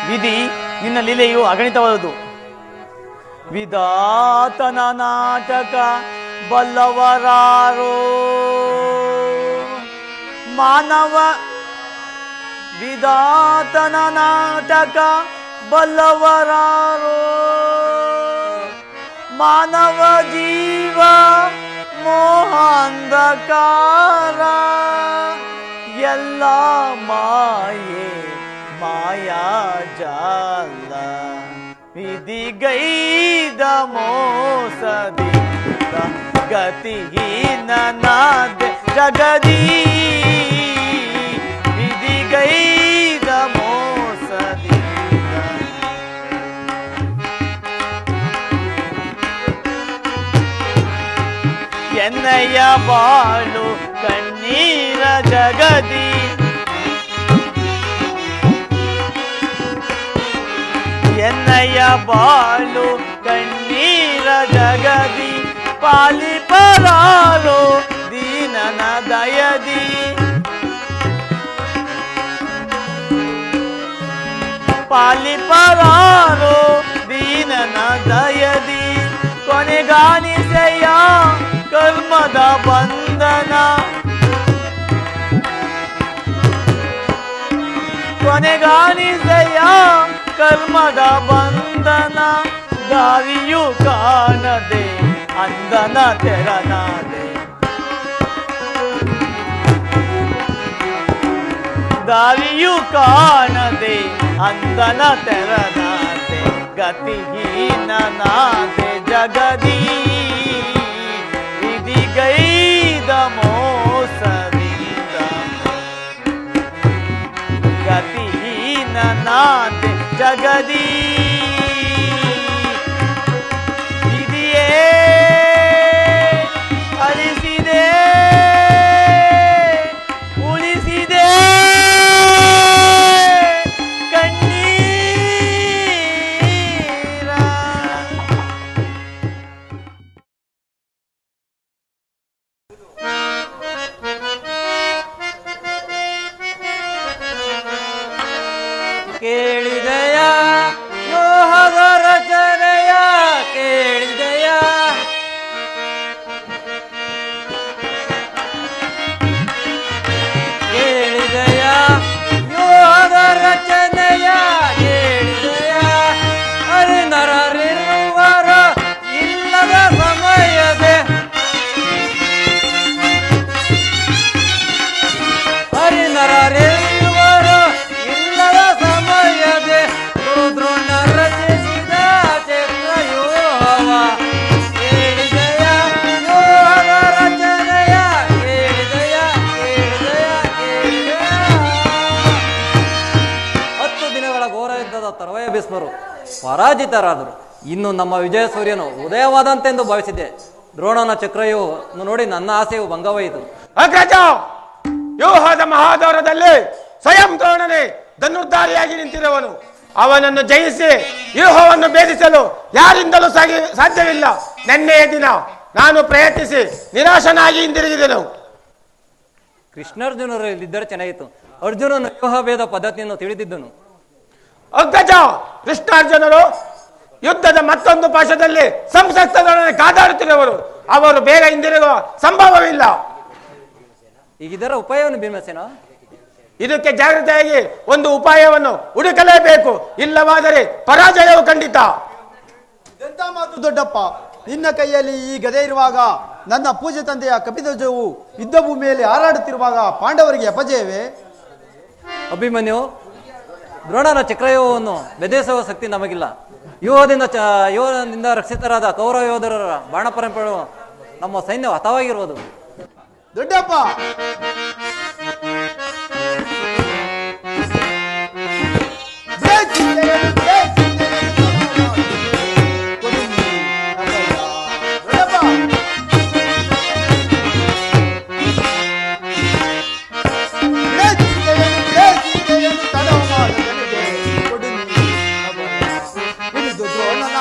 ವಿಧಿ ನಿನ್ನ ಲೀಲೆಯು ಅಗಣಿತವಾದುದು. ವಿಧಾತನ ನಾಟಕ ಬಲ್ಲವರಾರೋ ಮಾನವ. ವಿಧಾತನ ನಾಟಕ ಬಲ್ಲವರಾರೋ ಮಾನವ ಜೀವ ಮೋಹಾಂಧಕಾರ. ಎಲ್ಲ ಮಾಯೆ ಮಾಯಾಜಾಲ ವಿಧಿಗೈದ ಮೋಸದಿಂದ ಗತಿಹೀನನಾದ ಜಗದೀ. ವಿಧಿಗೈದ ಮೋಸದಿಂದ ಎನ್ನಯ್ಯ ಬಾಳು ಕಣ್ಣೀರ ಜಗದಿ. ಎನ್ನಯ್ಯ ಬಾಳು ಕಣ್ಣೀರ ಜಗದಿ ಪಾಲಿಪರಾರೋ ದೀನನ ದಯದಿ. ಪಾಲಿಪರಾರೋ ದೀನನ ದಯದಿ. ಕೊನೆಗಾಣಿಸೆಯ ಕರ್ಮದ ಬಂಧನ. ಕೊನೆಗಾಣಿಸೆಯ ಕರ್ಮದ ಬಂಧನ. ದಾರಿಯು ಕಾಣದೆ ಅಂದನ ತೆರನಾದೆ. ದಾರಿಯು ಕಾಣದೆ ಅಂದನ ತೆರನಾದೆ. ಗತಿಹೀನನಾದೆ ಜಗದೀ. ವಿಧಿಗೈದ ಮೋಸದಿಂದ ಗತಿಹೀನನಾದೆ ಜಗದೀ. ವಿಧಿಯೇ ಅಳಿಸಿದೆ ಉಳಿಸಿದೆ ಕಣ್ಣೀರ. ಕೇಳಿದೆಯ ಯೋಹದ ರಚನೆಯ ಕೇಳಿದೆಯ. ಕೇಳಿದೆಯ ಯೋಹದ ರಚನೆಯ ಕೇಳಿದೆಯ. ಹರಿನರರಿರುವರ ಇಲ್ಲದ ಸಮಯದೆ. ಹರಿನರರಿರುವರ ಇಲ್ಲದ ಸಮಯದೆ ದ್ರೋಣ ರಚಿಸಿದ ಚಕ್ರವ್ಯೂಹವ. ಕೇಳಿದೆಯ ಯೋಹದ ರಚನೆಯ ಕೇಳಿದೆಯ ಕೇಳಿದೆಯ ಕೇಳಿದೆಯ. 10 ದಿನಗಳ ಘೋರ ಯುದ್ಧದ ತರುವಾಯ ಭೀಷ್ಮರು ಪರಾಜಿತರಾದರು. ಇನ್ನು ನಮ್ಮ ವಿಜಯ ಸೂರ್ಯನು ಉದಯವಾದಂತೆಂದು ಭಾವಿಸಿದ್ದೆ. ದ್ರೋಣನ ಚಕ್ರವ್ಯೂಹವನ್ನು ನೋಡಿ ನನ್ನ ಆಸೆಯು ಭಂಗವಾಯಿತು. ಅಗ್ರಜ, ವ್ಯೂಹದ ಮಹಾದೌರದಲ್ಲಿ ಸ್ವಯಂ ದ್ರೋಣನೇ ಧನುರ್ಧಾರಿಯಾಗಿ ನಿಂತಿರುವನು. ಅವನನ್ನು ಜಯಿಸಿ ವ್ಯೂಹವನ್ನು ಭೇದಿಸಲು ಯಾರಿಂದಲೂ ಸಾಧ್ಯವಿಲ್ಲ. ನಿನ್ನೆಯ ದಿನ ನಾನು ಪ್ರಯತ್ನಿಸಿ ನಿರಾಶನಾಗಿ ಹಿಂದಿರುಗಿದೆನು. ಕೃಷ್ಣಾರ್ಜುನರು ಇಲ್ಲಿದ್ದರೆ ಚೆನ್ನಾಗಿತ್ತು. ಅರ್ಜುನನು ವ್ಯೂಹ ಭೇದ ಪದ್ಧತಿಯನ್ನು ತಿಳಿದಿದ್ದನು. ಅಗ್ರಜ, ಕೃಷ್ಣಾರ್ಜುನರು ಯುದ್ಧದ ಮತ್ತೊಂದು ಪಾಶದಲ್ಲಿ ಸಂಸಕ್ತರೊಡನೆ ಕಾದಾಡುತ್ತಿರುವರು. ಅವರು ಬೇಗ ಹಿಂದಿರುಗುವ ಸಂಭವವಿಲ್ಲ. ಈಗ ಇದರ ಉಪಾಯವನ್ನು ಭೀಮಸೇನ? ಇದಕ್ಕೆ ಜಾಗೃತೆಯಾಗಿ ಒಂದು ಉಪಾಯವನ್ನು ಹುಡುಕಲೇಬೇಕು. ಇಲ್ಲವಾದರೆ ಪರಾಜಯವು ಖಂಡಿತ. ಎಂತ ಮಾತು ದೊಡ್ಡಪ್ಪ, ನಿನ್ನ ಕೈಯಲ್ಲಿ ಈ ಗದೆ ಇರುವಾಗ ನನ್ನ ಪೂಜೆ ತಂದೆಯ ಕಪಿಧ್ವಜವು ಯುದ್ಧ ಭೂಮಿಯಲ್ಲಿ ಹಾರಾಡುತ್ತಿರುವಾಗ ಪಾಂಡವರಿಗೆ ಅಪಜಯವೇ? ಅಭಿಮನ್ಯು, ದ್ರೋಣನ ಚಕ್ರವ್ಯೂಹವನ್ನು ಬೆದರಿಸುವ ಶಕ್ತಿ ನಮಗಿಲ್ಲ. ವ್ಯೂಹದಿಂದ ರಕ್ಷಿತರಾದ ಕೌರವ ಯೋಧರ ಬಾಣ ಪರಂಪರೆ ನಮ್ಮ ಸೈನ್ಯ ಹತವಾಗಿರುವುದು. ದೊಡ್ಡಪ್ಪ, ದ್ರೋಣನ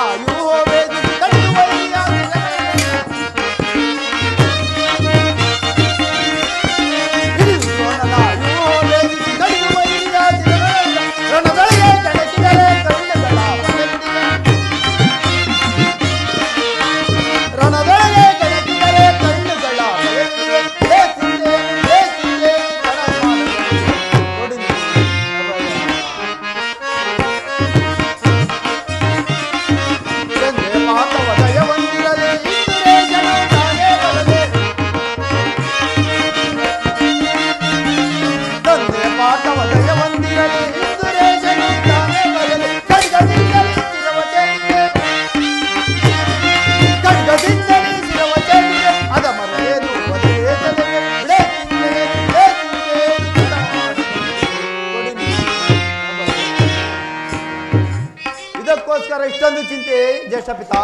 ಪಿತಾ.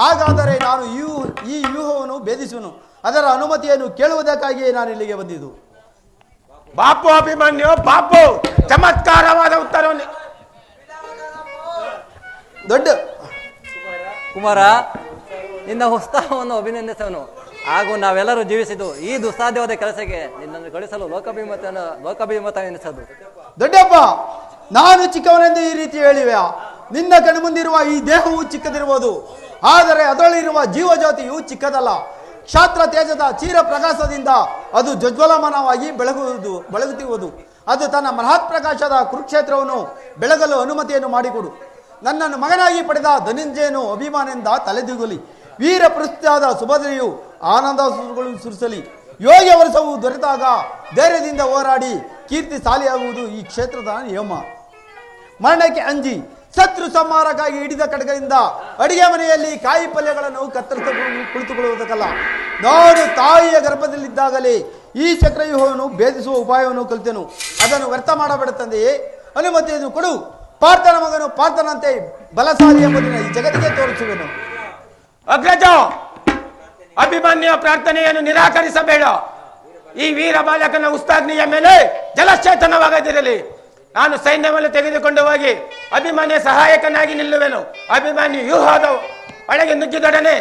ಹಾಗಾದರೆ ನಾನು ಈ ವ್ಯೂಹವನ್ನು ಭೇದಿಸುವನು. ಅದರ ಅನುಮತಿಯನ್ನು ಕೇಳುವುದಕ್ಕಾಗಿಯೇ ನಾನು ಇಲ್ಲಿಗೆ ಬಂದಿದ್ದು. ಬಾಪು ಅಭಿಮನ್ಯು, ಬಾಪು ಚಮತ್ಕಾರವಾದ ಉತ್ತರವನ್ನು. ದೊಡ್ಡ ಕುಮಾರ, ನಿನ್ನ ಉತ್ಸಾಹವನ್ನು ಅಭಿನಂದಿಸವನು. ಹಾಗೂ ನಾವೆಲ್ಲರೂ ಜೀವಿಸಿದ್ದು ಈ ದುಸ್ಸಾಧ್ಯವಾದ ಕೆಲಸಕ್ಕೆ ನಿನ್ನನ್ನು ಕಳಿಸಲು ಲೋಕಾಭಿಮತ ಎನಿಸದು. ದೊಡ್ಡಪ್ಪ, ನಾನು ಚಿಕ್ಕವನೆಂದು ಈ ರೀತಿ ಹೇಳಿವೆಯಾ? ನಿನ್ನ ಕಣ್ಮುಂದಿರುವ ಈ ದೇಹವು ಚಿಕ್ಕದಿರುವುದು, ಆದರೆ ಅದರಲ್ಲಿರುವ ಜೀವಜ್ಯೋತಿಯು ಚಿಕ್ಕದಲ್ಲ. ಕ್ಷಾತ್ರ ತೇಜದ ಚೀರ ಪ್ರಕಾಶದಿಂದ ಅದು ಜ್ವಜ್ವಲಮಾನವಾಗಿ ಬೆಳಗುತ್ತಿರುವುದು. ಅದು ತನ್ನ ಮಹತ್ ಪ್ರಕಾಶದ ಕುರುಕ್ಷೇತ್ರವನ್ನು ಬೆಳಗಲು ಅನುಮತಿಯನ್ನು ಮಾಡಿಕೊಡು. ನನ್ನನ್ನು ಮಗನಾಗಿ ಪಡೆದ ಧನಂಜಯನು ಅಭಿಮಾನದಿಂದ ತಲೆದೂಗಲಿ. ವೀರ ಪುರಸ್ತಾದ ಸುಭದ್ರೆಯು ಆನಂದ ಸುರಿಸಲಿ. ಯೋಗ್ಯ ವರ್ಷವು ದೊರೆತಾಗ ಧೈರ್ಯದಿಂದ ಹೋರಾಡಿ ಕೀರ್ತಿ ಸಾಲಿಯಾಗುವುದು ಈ ಕ್ಷೇತ್ರದ ನಿಯಮ. ಮರಣಕ್ಕೆ ಅಂಜಿ ಶತ್ರು ಸಂಹಾರಕ್ಕಾಗಿ ಹಿಡಿದ ಖಡ್ಗದಿಂದ ಅಡಿಗೆ ಮನೆಯಲ್ಲಿ ಕಾಯಿ ಪಲ್ಯಗಳನ್ನು ಕತ್ತರಿಸಿಕೊಂಡು ಕುಳಿತುಕೊಳ್ಳುವುದಕ್ಕಲ್ಲ. ನಾನು ತಾಯಿಯ ಗರ್ಭದಲ್ಲಿದ್ದಾಗಲೇ ಈ ಚಕ್ರವ್ಯೂಹವನ್ನು ಭೇದಿಸುವ ಉಪಾಯವನ್ನು ಕಲಿತೆನು. ಅದನ್ನು ವ್ಯರ್ಥ ಮಾಡಬೇಡ ತಂದೆಯೇ, ಅನುಮತಿಯನ್ನು ಕೊಡು. ಪಾರ್ಥನ ಮಗನು ಪಾರ್ಥನಂತೆ ಬಲಶಾಲಿ ಎಂಬುದನ್ನು ಈ ಜಗತ್ತಿಗೆ ತೋರಿಸುವೆನು. ಅಗ್ರಜ, ಅಭಿಮನ್ಯ ಪ್ರಾರ್ಥನೆಯನ್ನು ನಿರಾಕರಿಸಬೇಡ. ಈ ವೀರ ಬಾಲಕನ ಉಸ್ತಾಗ್ನಿಯ ಮೇಲೆ ಜಲಚೇತನವಾಗದಿರಲಿ. ನಾನು ಸೈನ್ಯವನ್ನು ತೆಗೆದುಕೊಂಡು ಹೋಗಿ ಅಭಿಮನ್ಯ ಸಹಾಯಕನಾಗಿ ನಿಲ್ಲುವೆನು. ಅಭಿಮನ್ಯು ವ್ಯೂಹದ ಒಳಗೆ ನುಗ್ಗಿದೊಡನೆ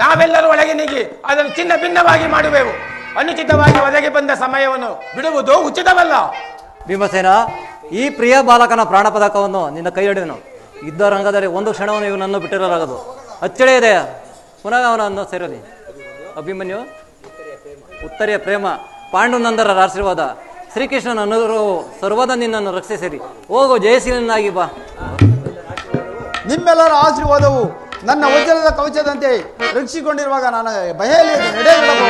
ನಾವೆಲ್ಲರೂ ಒಳಗೆ ನುಗ್ಗಿ ಅದನ್ನು ಚಿನ್ನ ಭಿನ್ನವಾಗಿ ಮಾಡುವೆವು. ಅನುಚಿತವಾಗಿ ಒದಗಿ ಬಂದ ಸಮಯವನ್ನು ಬಿಡುವುದು ಉಚಿತವಲ್ಲ. ಭೀಮಸೇನ, ಈ ಪ್ರಿಯ ಬಾಲಕನ ಪ್ರಾಣ ಪದಕವನ್ನು ನಿನ್ನ ಕೈ ಹಿಡಿದನು. ಯುದ್ಧ ರಂಗದಲ್ಲಿ ಒಂದು ಕ್ಷಣವನ್ನು ಇವನನ್ನು ಬಿಟ್ಟಿರಲಾಗದು. ಅಚ್ಚಳೆ ಇದೆ, ಪುನಃ ಅವನನ್ನು ಸೇರಲಿ. ಅಭಿಮನ್ಯು, ಉತ್ತರೆಯ ಪ್ರೇಮ, ಪಾಂಡುನಂದರ ಆಶೀರ್ವಾದ, ಶ್ರೀಕೃಷ್ಣನ ಅನುಗ್ರಹವು ಸರ್ವದ ನಿನ್ನನ್ನು ರಕ್ಷಿಸಿರಿ. ಹೋಗು, ಜಯಶೀಲನಾಗಿ ಬಾ. ನಿಮ್ಮೆಲ್ಲರ ಆಶೀರ್ವಾದವು ನನ್ನ ವಜ್ರದ ಕವಚದಂತೆ ರಕ್ಷಿಸಿಕೊಂಡಿರುವಾಗ ನಾನು ಬಯಲಿ ನಡೆಯಬಹುದು.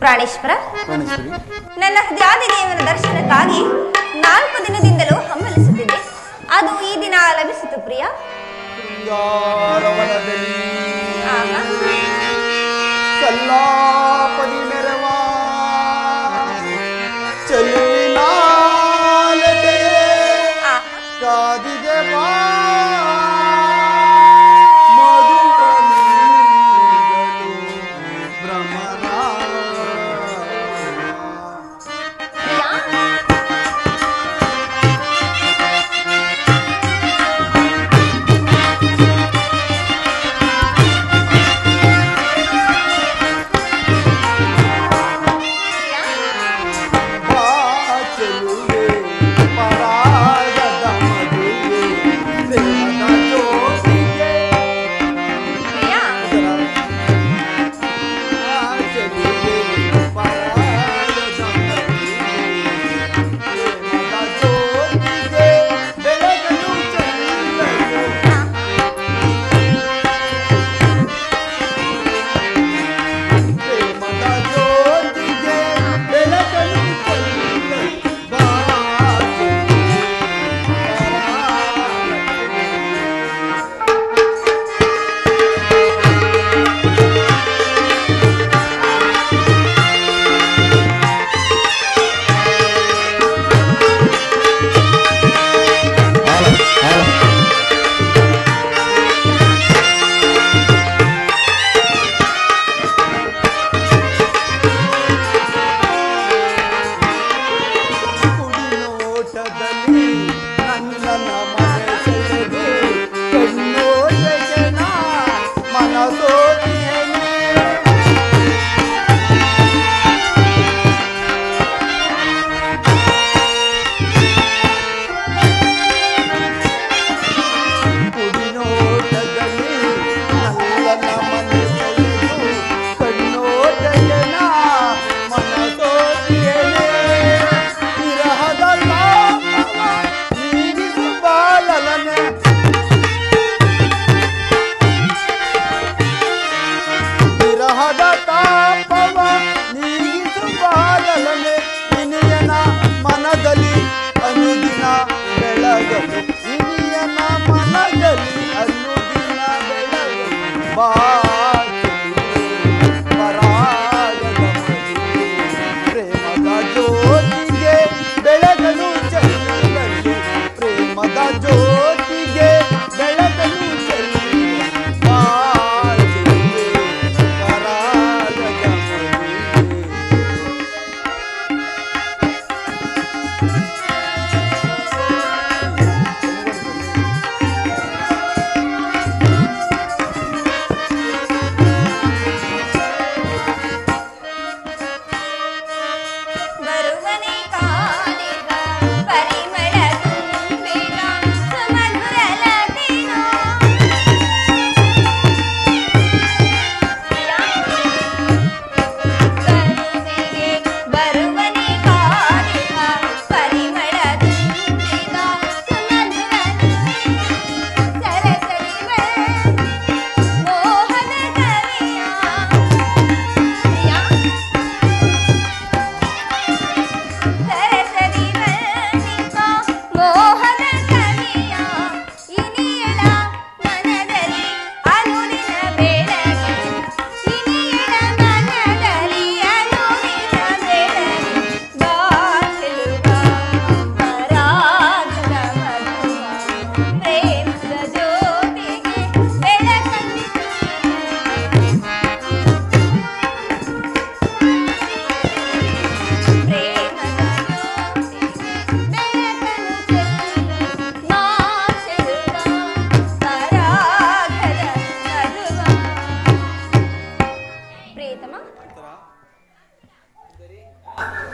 ಪ್ರಾಣೇಶ್ವರ, ನನ್ನ ಹೃದಯಾದಿದೇವನ ದರ್ಶನಕ್ಕಾಗಿ 4 ದಿನದಿಂದಲೂ ಹಂಬಲಿಸುತ್ತಿದ್ದೆ. ಅದು ಈ ದಿನ ಲಭಿಸಿತು ಪ್ರಿಯ. ಸಲ್ಲಾಪದಿ ಮೆರವಾ ಚಲಿನಾಲದೆ ಕಾದಿದೆ ಬಾ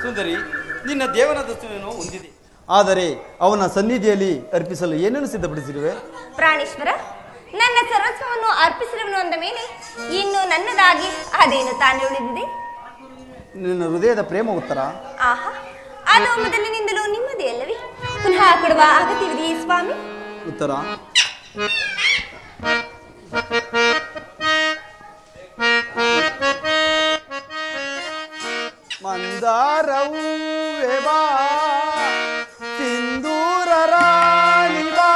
ಸುಂದರಿ, ನಿನ್ನ ದೇವನ ದರ್ಶನವನ್ನು ಹೊಂದಿದೆ, ಆದರೆ ಅವನ ಸನ್ನಿಧಿಯಲ್ಲಿ ಅರ್ಪಿಸಲು ಏನನ್ನು ಸಿದ್ಧಪಡಿಸಿರುವೆ? ಪ್ರಾಣೇಶ್ವರ, ನನ್ನ ಸರ್ವಸ್ವವನ್ನು ಅರ್ಪಿಸಿರುವನು ಅಂದ ಮೇಲೆ ಇನ್ನು ನನ್ನದಾಗಿ ಅದೇನು ತಾನೇ ಉಳಿದಿದೆ? ನಿನ್ನ ಹೃದಯದ ಪ್ರೇಮ ಉತ್ತರ. ಆಹಾ, ಅದು ಮೊದಲಿನಿಂದಲೂ ನಿಮ್ಮದೇ ಅಲ್ಲವೇ? ಪುನಃ ಕೊಡುವ ಅಗತ್ಯವಿದೆಯೇ ಸ್ವಾಮಿ? ಉತ್ತರ. ಮಂದಾರವು ವೇವಾ ಸಿಂಧೂರ ರಾಣಿ ಬಾ,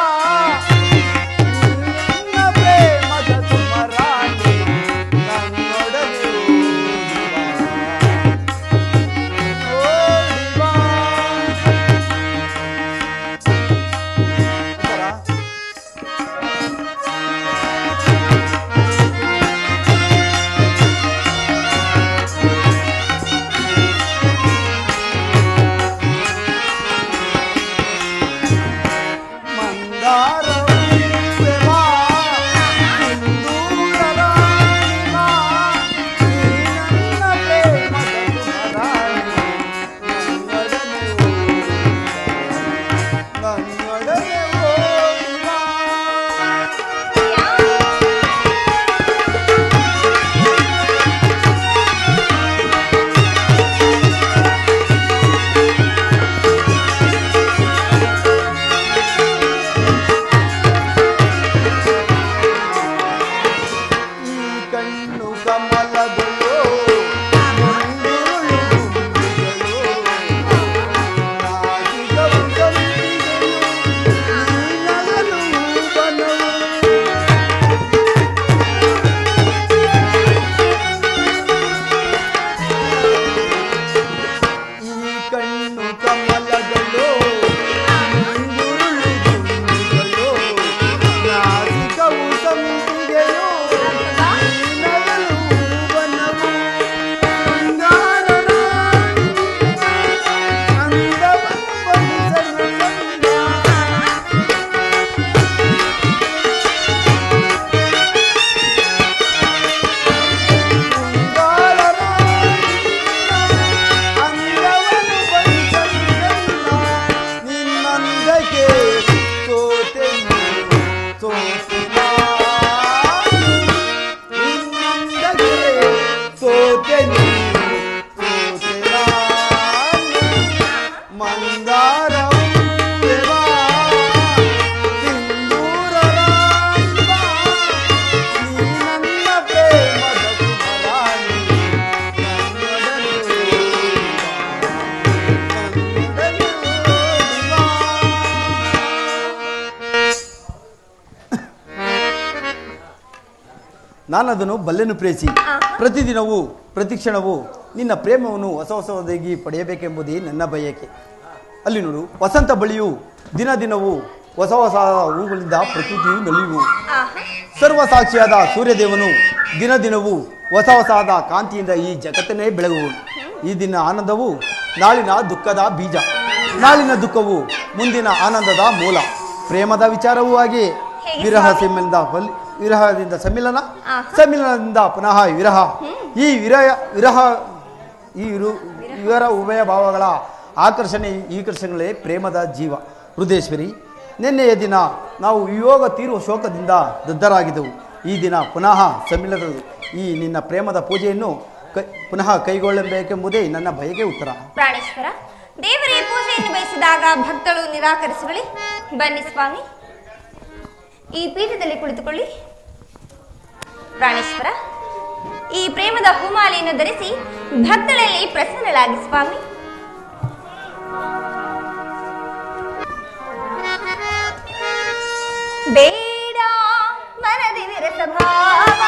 ನಿನ್ನ ಪ್ರೇಮದ ಸುಮರಾಣಿ ನನ್ನೊಡನೆ ಓಡಿ ಬಾ. ನಾನದನ್ನು ಬಲ್ಲೆನು ಪ್ರೇಸಿ ಪ್ರತಿದಿನವೂ ಪ್ರತಿಕ್ಷಣವೂ ನಿನ್ನ ಪ್ರೇಮವನ್ನು ಹೊಸ ಹೊಸದಾಗಿ ಪಡೆಯಬೇಕೆಂಬುದೇ ನನ್ನ ಬಯಕೆ. ಅಲ್ಲಿ ನೋಡು, ವಸಂತ ಬಳಿಯು ದಿನ ದಿನವೂ ಹೊಸ ಹೊಸ ಹೂಗಳಿಂದ ಪ್ರಕೃತಿಯು ನಲಿಯುವು. ಸರ್ವಸಾಕ್ಷಿಯಾದ ಸೂರ್ಯದೇವನು ದಿನ ದಿನವೂ ಹೊಸ ಹೊಸದ ಕಾಂತಿಯಿಂದ ಈ ಜಗತ್ತನ್ನೇ ಬೆಳಗುವುದು. ಈ ದಿನ ಆನಂದವು ನಾಳಿನ ದುಃಖದ ಬೀಜ, ನಾಳಿನ ದುಃಖವು ಮುಂದಿನ ಆನಂದದ ಮೂಲ. ಪ್ರೇಮದ ವಿಚಾರವೂ ಹಾಗೆ. ವಿರಹದಿಂದ ಸಮ್ಮಿಲನ, ಸಮ್ಮಿಲನದಿಂದ ಪುನಃ ವಿರಹ. ಈ ವಿರಹ ಉಭಯ ಭಾವಗಳ ಆಕರ್ಷಣೆ ಈಕರ್ಷಣೆಗಳೇ ಪ್ರೇಮದ ಜೀವ. ಹೃದಯೇಶ್ವರಿ, ನಿನ್ನೆಯ ದಿನ ನಾವು ವಿಯೋಗ ತೀರುವ ಶೋಕದಿಂದ ದಗ್ಧರಾಗಿದ್ದೆವು. ಈ ದಿನ ಪುನಃ ಸಮ್ಮಿಲನದು. ಈ ನಿನ್ನ ಪ್ರೇಮದ ಪೂಜೆಯನ್ನು ಪುನಃ ಕೈಗೊಳ್ಳಬೇಕೆಂಬುದೇ ನನ್ನ ಬಯಕೆ ಉತ್ತರ. ಪ್ರಾಣೇಶ್ವರ, ದೇವರೇ ಪೂಜೆಯನ್ನು ಬಯಸಿದಾಗ ಭಕ್ತರು ನಿರಾಕರಿಸುವಳಿ. ಬನ್ನಿ ಸ್ವಾಮಿ, ಈ ಪೀಠದಲ್ಲಿ ಕುಳಿತುಕೊಳ್ಳಿ. ಪ್ರಾಣೇಶ್ವರ, ಈ ಪ್ರೇಮದ ಹೂಮಾಲೆಯನ್ನು ಧರಿಸಿ ಭಕ್ತಳಲ್ಲಿ ಪ್ರಸನ್ನಳಾಗಿ ಸ್ವಾಮಿ. ಬೇಡ ಮನದಿ ವಿರಸ ಭಾವ,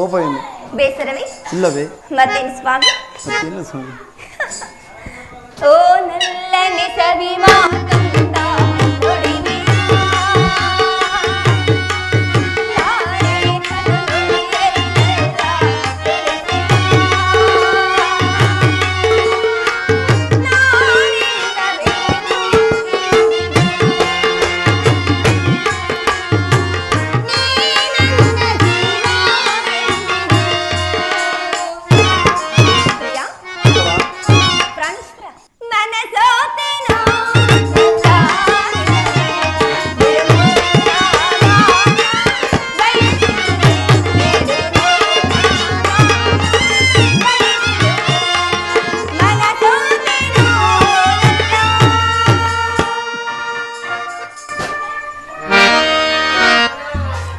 ಕೋಪವೇನು? ಬೇಸರವೇ? ಇಲ್ಲವೇ? ಮತ್ತೇನು ಸ್ವಾಮಿ? ಮತ್ತೇನು ಸ್ವಾಮಿ? ಓ ನಲ್ಲನೆ ಸವಿ ಮಾತಂದ ನುಡಿಮೆಯ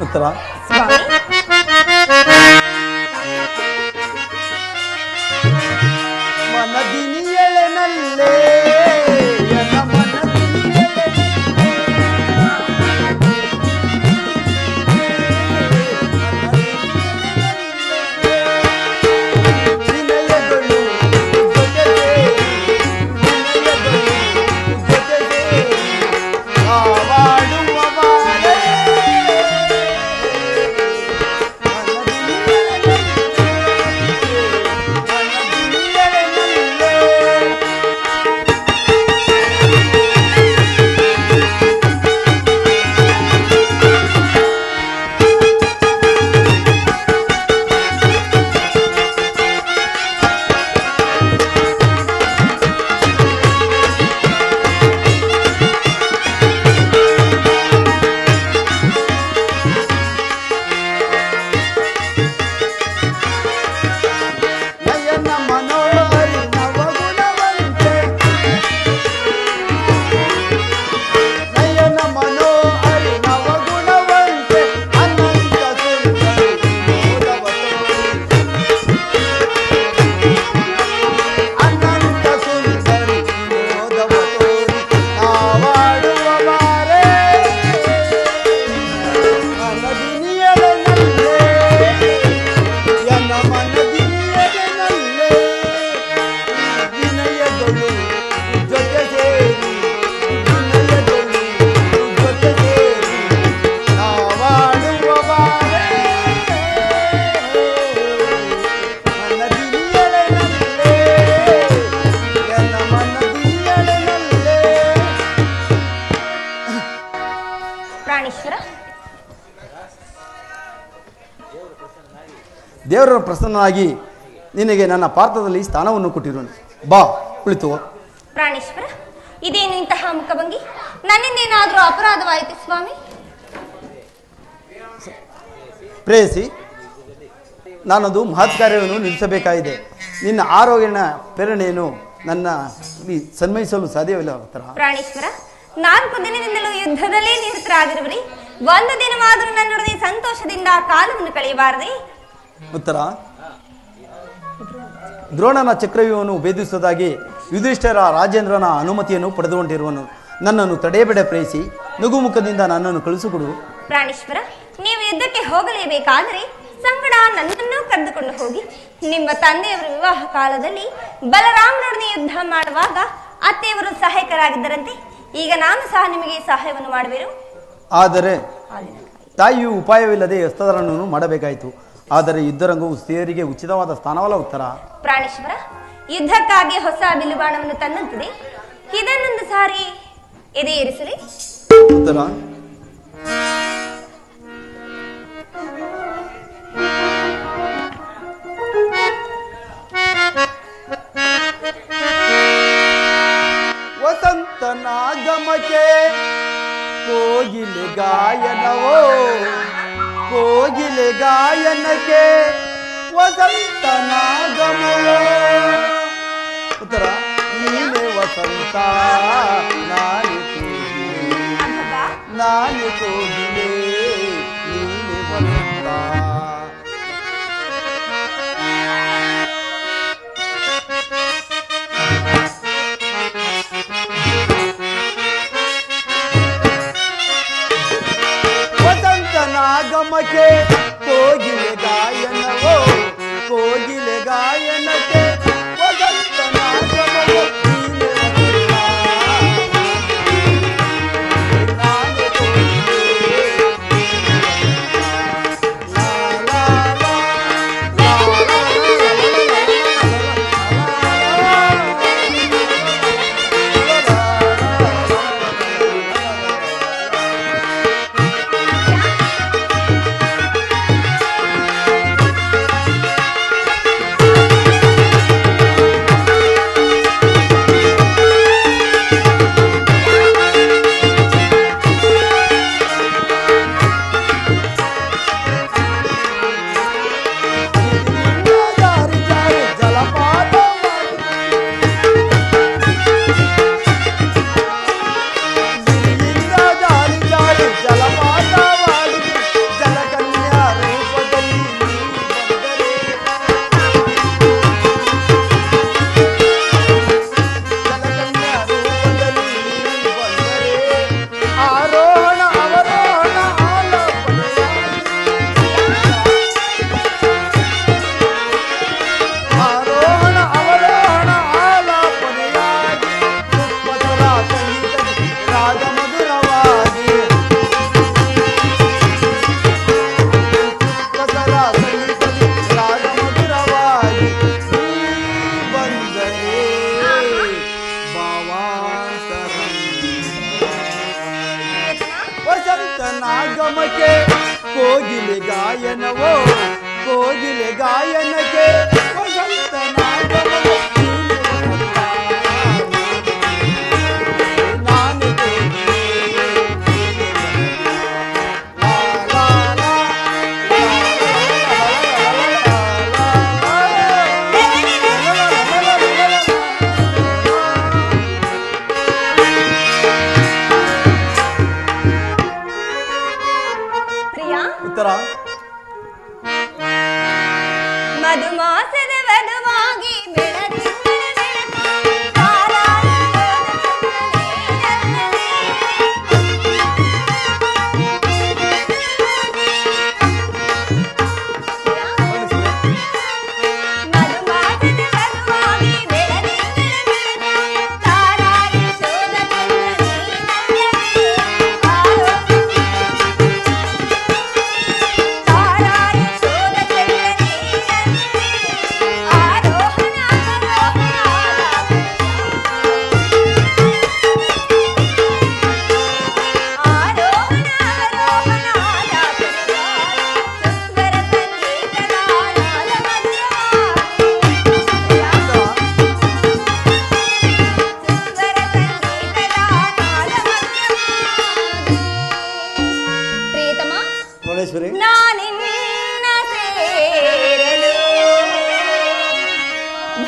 ಉತ್ತರ ಮನದಿನಿಯಳೆನಲ್ಲೇ ದೇವರ ಪ್ರಸನ್ನನಾಗಿ ನಿನಗೆ ನನ್ನ ಪಾತ್ರದಲ್ಲಿ ಸ್ಥಾನವನ್ನು ಕೊಟ್ಟಿರುವನು. ಬಾ ಕುಳಿತು. ಪ್ರಾಣೇಶ್ವರ, ಇದೇನು ಇಂತಹ ಮುಖಭಂಗಿ? ನನ್ನಿಂದೇನಾದರೂ ಅಪರಾಧವಾಯಿತು ಸ್ವಾಮಿ? ಪ್ರೇಯಸಿ, ನಾನೊಂದು ಮಹತ್ ಕಾರ್ಯವನ್ನು ನಿಲ್ಲಿಸಬೇಕಾಗಿದೆ. ನಿನ್ನ ಆರೋಗ್ಯನ ಪ್ರೇರಣೆಯನ್ನು ನನ್ನ ಸನ್ಮಾನಿಸಲು ಸಾಧ್ಯವಿಲ್ಲ. ಪ್ರಾಣೇಶ್ವರ, 4 ದಿನದಿಂದಲೂ ಯುದ್ಧದಲ್ಲೇ ನಿರತರಾಗಿರುವರಿ. ಒಂದು ದಿನವಾದರೂ ನನ್ನೊಡನೆ ಸಂತೋಷದಿಂದ ಕಾಲವನ್ನು ಕಳೆಯಬಾರದೆ? ಉತ್ತರ, ದ್ರೋಣನ ಚಕ್ರವ್ಯೂಹವನ್ನು ಭೇದಿಸುವುದಾಗಿ ಯುಧಿಷ್ಠಿರ ರಾಜೇಂದ್ರನ ಅನುಮತಿಯನ್ನು ಪಡೆದುಕೊಂಡಿರುವನು. ನನ್ನನ್ನು ತಡೆಯಬೇಡ ಪ್ರೇಯಸಿ, ನಗುಮುಖದಿಂದ ನನ್ನನ್ನು ಕಳಿಸಿಕೊಡು. ಪ್ರಾಣೇಶ್ವರ, ನೀವು ಯುದ್ಧಕ್ಕೆ ಹೋಗಲೇಬೇಕಾದರೆ ಸಂಗಡ ನನ್ನನ್ನು ಕರೆದುಕೊಂಡು ಹೋಗಿ. ನಿಮ್ಮ ತಂದೆಯವರ ವಿವಾಹ ಕಾಲದಲ್ಲಿ ಬಲರಾಮನೊಡನೆ ಯುದ್ಧ ಮಾಡುವಾಗ ಅತ್ತೆಯವರು ಸಹಾಯಕರಾಗಿದ್ದರಂತೆ. ಈಗ ನಾನು ಸಹ ನಿಮಗೆ ಸಹಾಯವನ್ನು ಮಾಡಬೇರು. ಆದರೆ ತಾಯಿಯು ಉಪಾಯವಿಲ್ಲದೆ ಹಸ್ತಧಾರಣವನ್ನು ಮಾಡಬೇಕಾಯಿತು. ಆದರೆ ಯುದ್ಧರಂಗವು ಸ್ತ್ರೀಯರಿಗೆ ಉಚಿತವಾದ ಸ್ಥಾನವಲ್ಲ. ಉತ್ತರ. ಪ್ರಾಣೇಶ್ವರ, ಯುದ್ಧಕ್ಕಾಗಿ ಹೊಸ ಬಿಲ್ಲುಬಾಣವನ್ನು ತಂದಂತಿದೆ. ಇದನ್ನೊಂದು ಸಾರಿ ಎದೆ ಏರಿಸಲಿ. ಉತ್ತರ. ವಸಂತನಾಗಮಕ್ಕೆ ಕೋಗಿಲೆ ಗಾಯನವೋ, ಕೋಗಿಲೆ ಗಾಯನಕ್ಕೆ ವಸಂತನಾಗಮವೋ. ಉತ್ತರ. ನೀನೆ ವಸಂತ, ನಾನೇ ಕೋಗಿಲೆ, ನಾನೇ ಕೋಗಿಲೆ, ನೀನೆ ವಸಂತ. ವಸಂತನಾಗಮಕ್ಕೆ ಕೋಗಿಲೆ ಗಾಯನವ,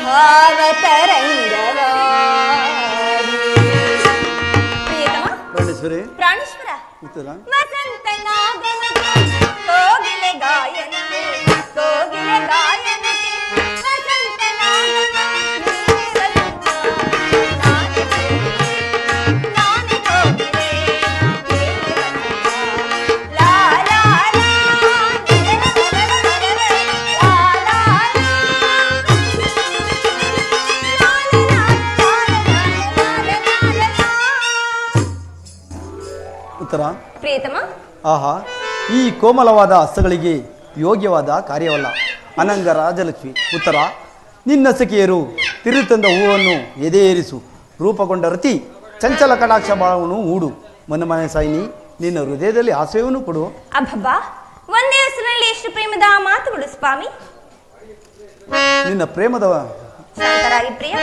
ಭಾವತರಂಗವ ಪ್ರಿಯತಮ ಪ್ರಾಣೇಶ್ವರಿ ಪ್ರಾಣೇಶ್ವರ ಉತ್ತರ ವಸಂತನಾಗನಕ್ಕೆ ಕೋಗಿಲೆ ಗಾಯನಕ್ಕೆ ಕೋಗಿಲೆ ಗಾಯನಕ್ಕೆ ಉತ್ತರ ಪ್ರಿಯತಮ ಆಹಾ, ಈ ಕೋಮಲವಾದ ಹಸ್ತಗಳಿಗೆ ಯೋಗ್ಯವಾದ ಕಾರ್ಯವಲ್ಲ. ಅನಂಗ ರಾಜಲಕ್ಷ್ಮಿ. ಉತ್ತರ ನಿನ್ನ ಸಖಿಯರು ತಿರುತಂದ ಹೂವನ್ನು ಎದೆಯೇರಿಸು, ರೂಪಗೊಂಡ ರತಿ ಚಂಚಲ ಕಟಾಕ್ಷ ಬಾಳವನ್ನು ಹೂಡು, ಮನಮನೆ ಸಾಯಿನಿ ನಿನ್ನ ಹೃದಯದಲ್ಲಿ ಆಶ್ರಯವನ್ನು ಕೊಡು. ಅಬ್ಬಬ್ಬಾ, ಒಂದೇ ಹೆಸರಿನಲ್ಲಿ ಎಷ್ಟು ಪ್ರೇಮದ ಮಾತುಗಳು ಸ್ವಾಮಿ. ನಿನ್ನ ಪ್ರೇಮದ ಶಾಂತರಾಗಿ ಪ್ರಿಯ.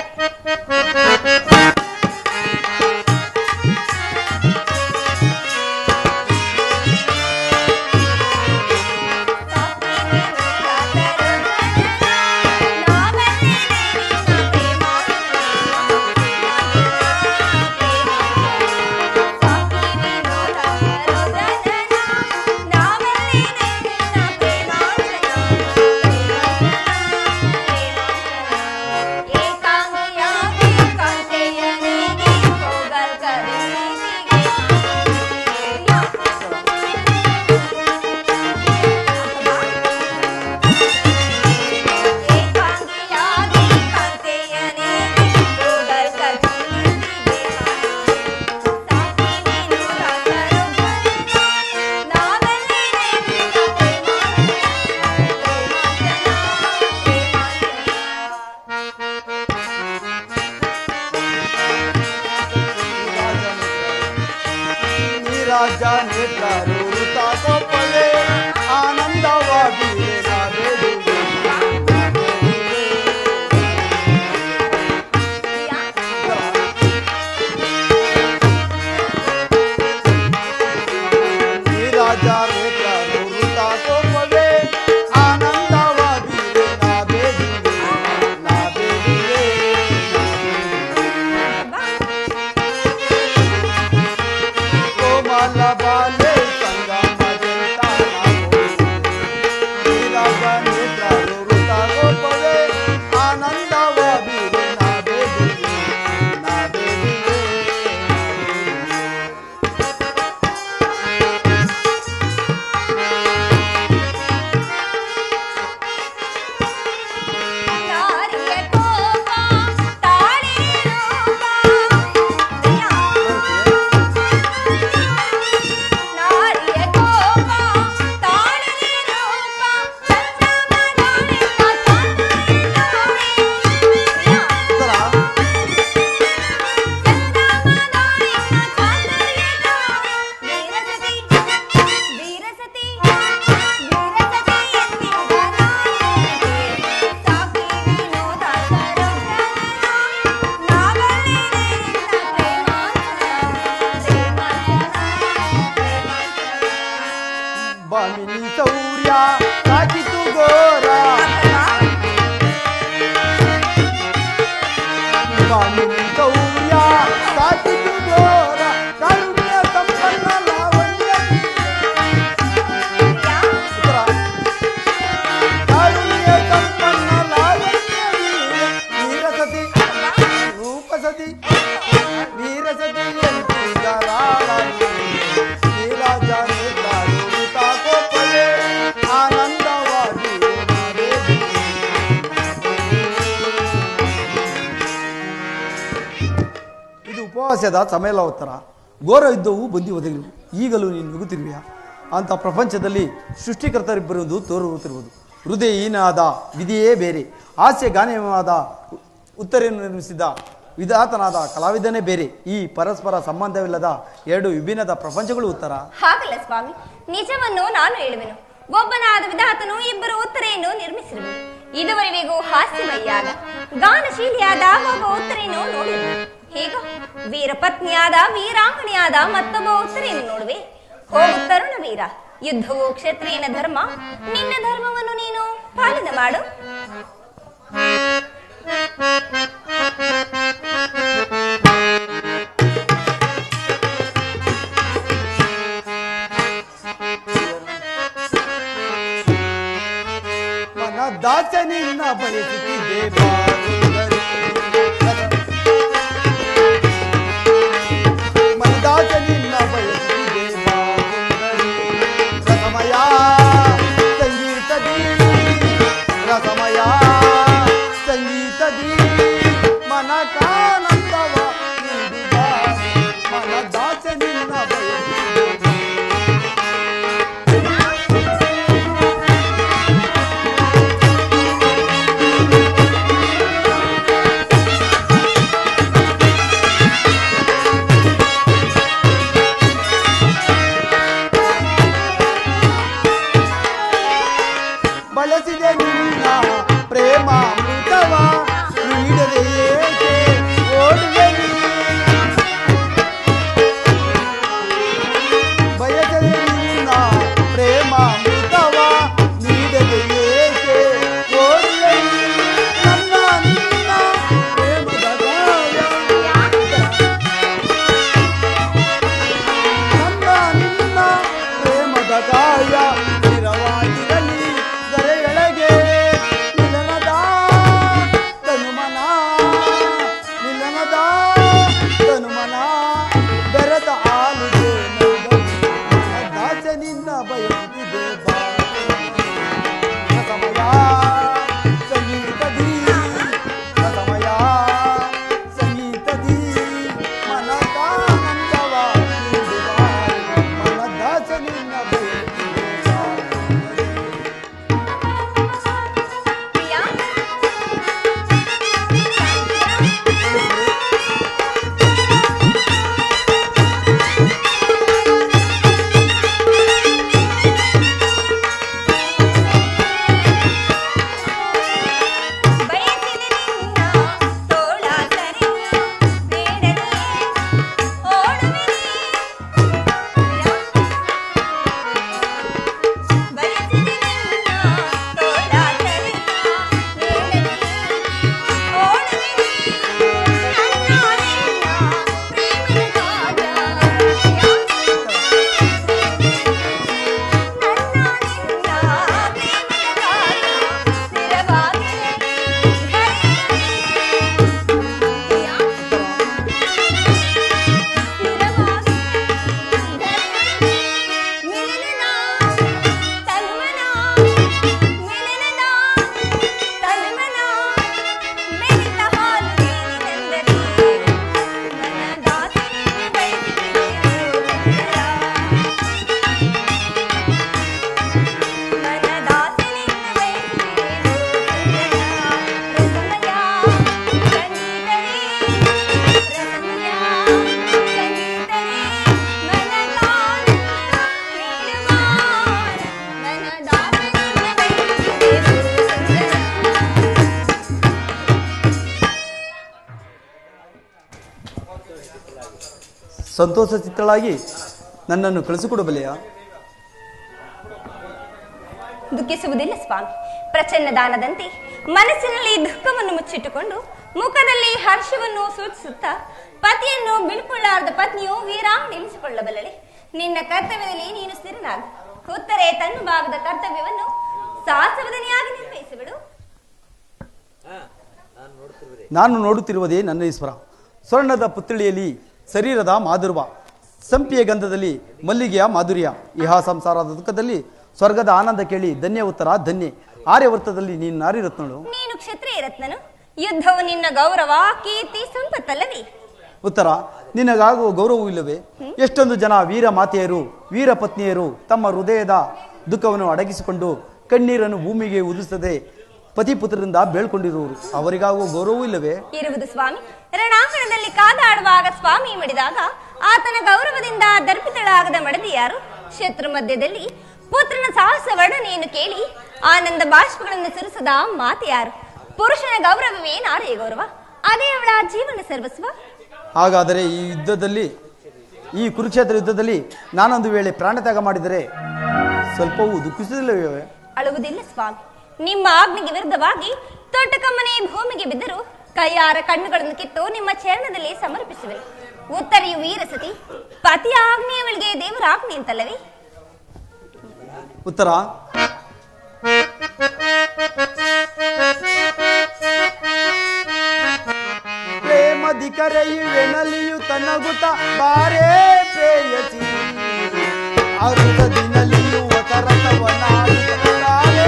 ರಾಜ ನೇತ್ರರು ಋತಾಕೋಪವೇ ಆನಂದವಾಗಿ ರಾಜ ನೇತ್ರರು ಋತಾಕೋಪವೇ ಆನಂದವಾಗಿ ಬಾಲೆ ಸಂಗಮ ಗೋಪವೇ ಆನಂದವಾಗಿ ಬಾಮಿನಿ ಸೌರ್ಯ ಸಾಕಿತು ಘೋರ ಬಾಮಿನಿ ಸೌರ್ಯ ಸಾಕಿತು ಘೋರ ಕಾರುಣ್ಯ ಸಂಪನ್ನ ಲಾವಣ್ಯ ಕಾರುಣ್ಯ ಸಂಪನ್ನ ಲಾವಣ್ಯ ವೀರಸತಿ ರೂಪಸತಿ ವೀರಸತಿ ರಾಜ ಆನಂದವಾಗಿ ಇದು ಉಪವಾಸದ ಸಮಯಲ ಉತ್ತರ. ಘೋರ ಯುದ್ಧವು ಬಂದಿ ಒದಗಿರು, ಈಗಲೂ ನೀನು ನುಗ್ಗುತ್ತಿರುವೆಯಾ ಅಂತ ಪ್ರಪಂಚದಲ್ಲಿ ಸೃಷ್ಟಿಕರ್ತರಿಬ್ಬರುವುದು ತೋರುತ್ತಿರುವುದು. ಹೃದಯಹೀನಾದ ವಿಧಿಯೇ ಬೇರೆ, ಹಾಸ್ಯ ಗಾನವಾದ ಉತ್ತರೆಯನ್ನು ನಿರ್ಮಿಸಿದ ವಿಧಾತನಾದ ಕಲಾವಿದನೇ ಬೇರೆ. ಈ ಪರಸ್ಪರ ಸಂಬಂಧವಿಲ್ಲದ ಎರಡು ವಿಭಿನ್ನದ ಪ್ರಪಂಚಗಳು ಉತ್ತರ. ಹಾಗಲ್ಲ ಸ್ವಾಮಿ, ನಿಜವನ್ನು ನಾನು ಹೇಳುವೆನು. ಒಬ್ಬನಾದ ವಿಧಾತನು ಇಬ್ಬರು ಉತ್ತರೆಯನ್ನು ನಿರ್ಮಿಸಿರುವುದು. ಇದುವರೆಗೂ ಹಾಸ್ಯಮಯ್ಯಾದ ಗಾನಶೀಲಿಯಾದ ಒಬ್ಬ ಉತ್ತರೆಯನ್ನು ನೋಡಿರುವೆ. ಹೀಗ ವೀರಪತ್ನಿಯಾದ ವೀರಾಂಗಣಿಯಾದ ಮತ್ತೊಬ್ಬ ಉತ್ತರೆಯನ್ನು ನೋಡುವೆ. ಹೋಗು ತರುಣ ವೀರ, ಯುದ್ಧವು ಕ್ಷತ್ರಿಯನ ಧರ್ಮ. ನಿನ್ನ ಧರ್ಮವನ್ನು ನೀನು ಪಾಲನೆ ಮಾಡು. ಬಯಸುತ್ತಿದೆ ಬಾರುಂದರಿ. ಮನದಾಸೆ ನಿನ್ನ ಬಯಸುತ್ತಿದೆ ಬಾರುಂದರಿ. ರಸಮಯ ಸಂಗೀತದಿ ರಸಮಯ ಸಂಗೀತದಿ ಮನಕಾನಂದವ ನೀಡಿದ ಮನದಾಸೆ ನಿನ್ನ ಬಯಸುತ್ತಿದೆ. ಬಳಸಿದೆ ನಿನ್ನ ಪ್ರೇಮಾಮೃತವ ನೀಡದೆ ಏಕೆ ಓಡುವೆ ನೀ. ಬಯಸದೆ ನಿನ್ನ ಪ್ರೇಮಾಮೃತವ ನೀಡದೆ ಏಕೆ ಓಡುವೆ ನೀ. ನನ್ನ ನಿನ್ನ ಪ್ರೇಮದ ಗಾಯ ನನ್ನ ನಿನ್ನ ಪ್ರೇಮದ ಗಾಯ ಸ್ಥಿರವಾಗಿರಲಿ ಗರೆಯೊಳಗೆ ಮಿಲನದ ತನುಮನ ಮಿಲನದ ತನುಮನ ಬೆರೆತ ಆಲುಗೆ ದಾಸೆ ನಿನ್ನ ಬಯಸುತ್ತಿದೆ ಸಮಯ ಸಂಗೀತದಿ ಸಮಯ ಸಂಗೀತದಿ ಮನಕಾನಂದವ ನೀಡುವ ಮನದಾಸೆ ನಿನ್ನ ಬಯಸುತ್ತಿದೆ. ಪ್ರಿಯಾ ಬಯಸಿದೆ ನಿನ್ನ ತೋಳ ಸರಿಯ ಬೇಡದೆ ಓಡುವೆ ಬಯಸಿದೆ ನಿನ್ನ ತೋಳ ಸರಿಯ ಬೇಡದೆ ಓಡುವೆ ನನ್ನ ನಿನ್ನ ಪ್ರೇಮದ ಸಂತೋಷ ಚಿತ್ತಳಾಗಿ ನನ್ನನ್ನು ಕಳಿಸಿಕೊಡಬಲ್ಲೆಯಾ? ದುಃಖಿಸುವುದಿಲ್ಲ ಸ್ವಾಮಿ. ಪ್ರಚನ್ನ ದಾನದಂತೆ ಮನಸ್ಸಿನಲ್ಲಿ ದುಃಖವನ್ನು ಮುಚ್ಚಿಟ್ಟುಕೊಂಡು ಮುಖದಲ್ಲಿ ಹರ್ಷವನ್ನು ಸೂಚಿಸುತ್ತಾ ಪತಿಯನ್ನು ಬಿಳ್ಕೊಳ್ಳಾರದ ಪತ್ನಿಯು ವೀರಾಂಗ್ ನಿಲ್ಲಿಸಿಕೊಳ್ಳಬಲ್ಲಳೆ. ನಿನ್ನ ಕರ್ತವ್ಯದಲ್ಲಿ ನೀನು ಸ್ಥಿರನಾಗ. ಉತ್ತರೆ ತನ್ನ ಭಾಗದ ಕರ್ತವ್ಯವನ್ನು ಸಾಹಸವದನಿಯಾಗಿ ನಿರ್ವಹಿಸಿಬಿಡು. ನಾನು ನೋಡುತ್ತಿರುವುದೇ ನನ್ನ ಈಶ್ವರ. ಸ್ವರ್ಣದ ಪುತ್ಥಳಿಯಲ್ಲಿ ಶರೀರದ ಮಾಧುರ್ವ, ಸಂಪಿಯ ಗಂಧದಲ್ಲಿ ಮಲ್ಲಿಗೆಯ ಮಾಧುರ್ಯ. ಇಹ ಸಂಸಾರದ ದುಃಖದಲ್ಲಿ ಸ್ವರ್ಗದ ಆನಂದ ಕೇಳಿ ಧನ್ಯ ಉತ್ತರ ಧನ್ಯ. ಆರ್ಯವರ್ತದಲ್ಲಿ ನೀನು ನಾರಿ ರತ್ನಳು. ನೀನು ಕ್ಷತ್ರಿಯ ರತ್ನನು. ಯುದ್ಧವು ನಿನ್ನ ಗೌರವ ಕೀರ್ತಿ ಸಂಪತ್ತಲ್ಲವೇ? ಉತ್ತರ, ನಿನಗಾಗುವ ಗೌರವವೂ ಇಲ್ಲವೇ? ಎಷ್ಟೊಂದು ಜನ ವೀರ ಮಾತೆಯರು ವೀರ ಪತ್ನಿಯರು ತಮ್ಮ ಹೃದಯದ ದುಃಖವನ್ನು ಅಡಗಿಸಿಕೊಂಡು ಕಣ್ಣೀರನ್ನು ಭೂಮಿಗೆ ಉದಿಸದೆ ಪತಿಪುತ್ರರಿಂದ ಬೇಳ್ಕೊಂಡಿರುವರು. ಅವರಿಗಾಗುವ ಗೌರವವೂ ಇಲ್ಲವೇ? ಇರುವುದು ಸ್ವಾಮಿ. ರಣಾಂಗಣದಲ್ಲಿ ಕಾದಾಡುವಾಗ ಸ್ವಾಮಿ ಮಡಿದಾಗ ಆತನ ಗೌರವದಿಂದ ದರ್ಪಿತಳಾಗದ ಮಡದಿ ಯಾರು? ಶತ್ರು ಮಧ್ಯದಲ್ಲಿ ಪುತ್ರನ ಸಾಹಸ ವರ್ಣನೆಯನ್ನು ಕೇಳಿ ಆನಂದ ಬಾಷ್ಪಗಳನ್ನು ಸುರಿಸದ ಮಾತೆ ಯಾರು? ಪುರುಷನ ಗೌರವವೇ ನಾರಿಯ ಗೌರವ, ಅದೇ ಅವಳ ಜೀವನ ಸರ್ವಸ್ವ. ಹಾಗಾದರೆ ಈ ಕುರುಕ್ಷೇತ್ರ ಯುದ್ಧದಲ್ಲಿ ನಾನೊಂದು ವೇಳೆ ಪ್ರಾಣತ್ಯಾಗ ಮಾಡಿದರೆ ಸ್ವಲ್ಪವೂ ದುಃಖಿಸುವುದಿಲ್ಲವೇ? ಅಳುವುದಿಲ್ಲ ಸ್ವಾಮಿ. ನಿಮ್ಮ ಆಜ್ಞೆಗೆ ವಿರುದ್ಧವಾಗಿ ತೊಟ್ಟಕಮ್ಮನೆ ಭೂಮಿಗೆ ಬಿದ್ದರೂ ಕೈಯಾರ ಕಣ್ಣುಗಳನ್ನು ಕಿತ್ತು ನಿಮ್ಮ ಚರಣದಲ್ಲಿ ಸಮರ್ಪಿಸುವೆ. ಉತ್ತರೆಯು ವೀರಸತಿ, ಪತಿಯ ಆಜ್ಞೆಯವಳಿಗೆ ದೇವರ ಆಜ್ಞೆ ಅಂತಲ್ಲವೇ? ಉತ್ತರ, ಮದಿ ಕರೆಯುವೆನಲಿಯು ತನಗುತ ಬಾರೇ ಪ್ರೇಯಸಿ ಅರುಗದಿನಲಿಯುವ ತರತವನಾಡುತ್ತಾಳೆ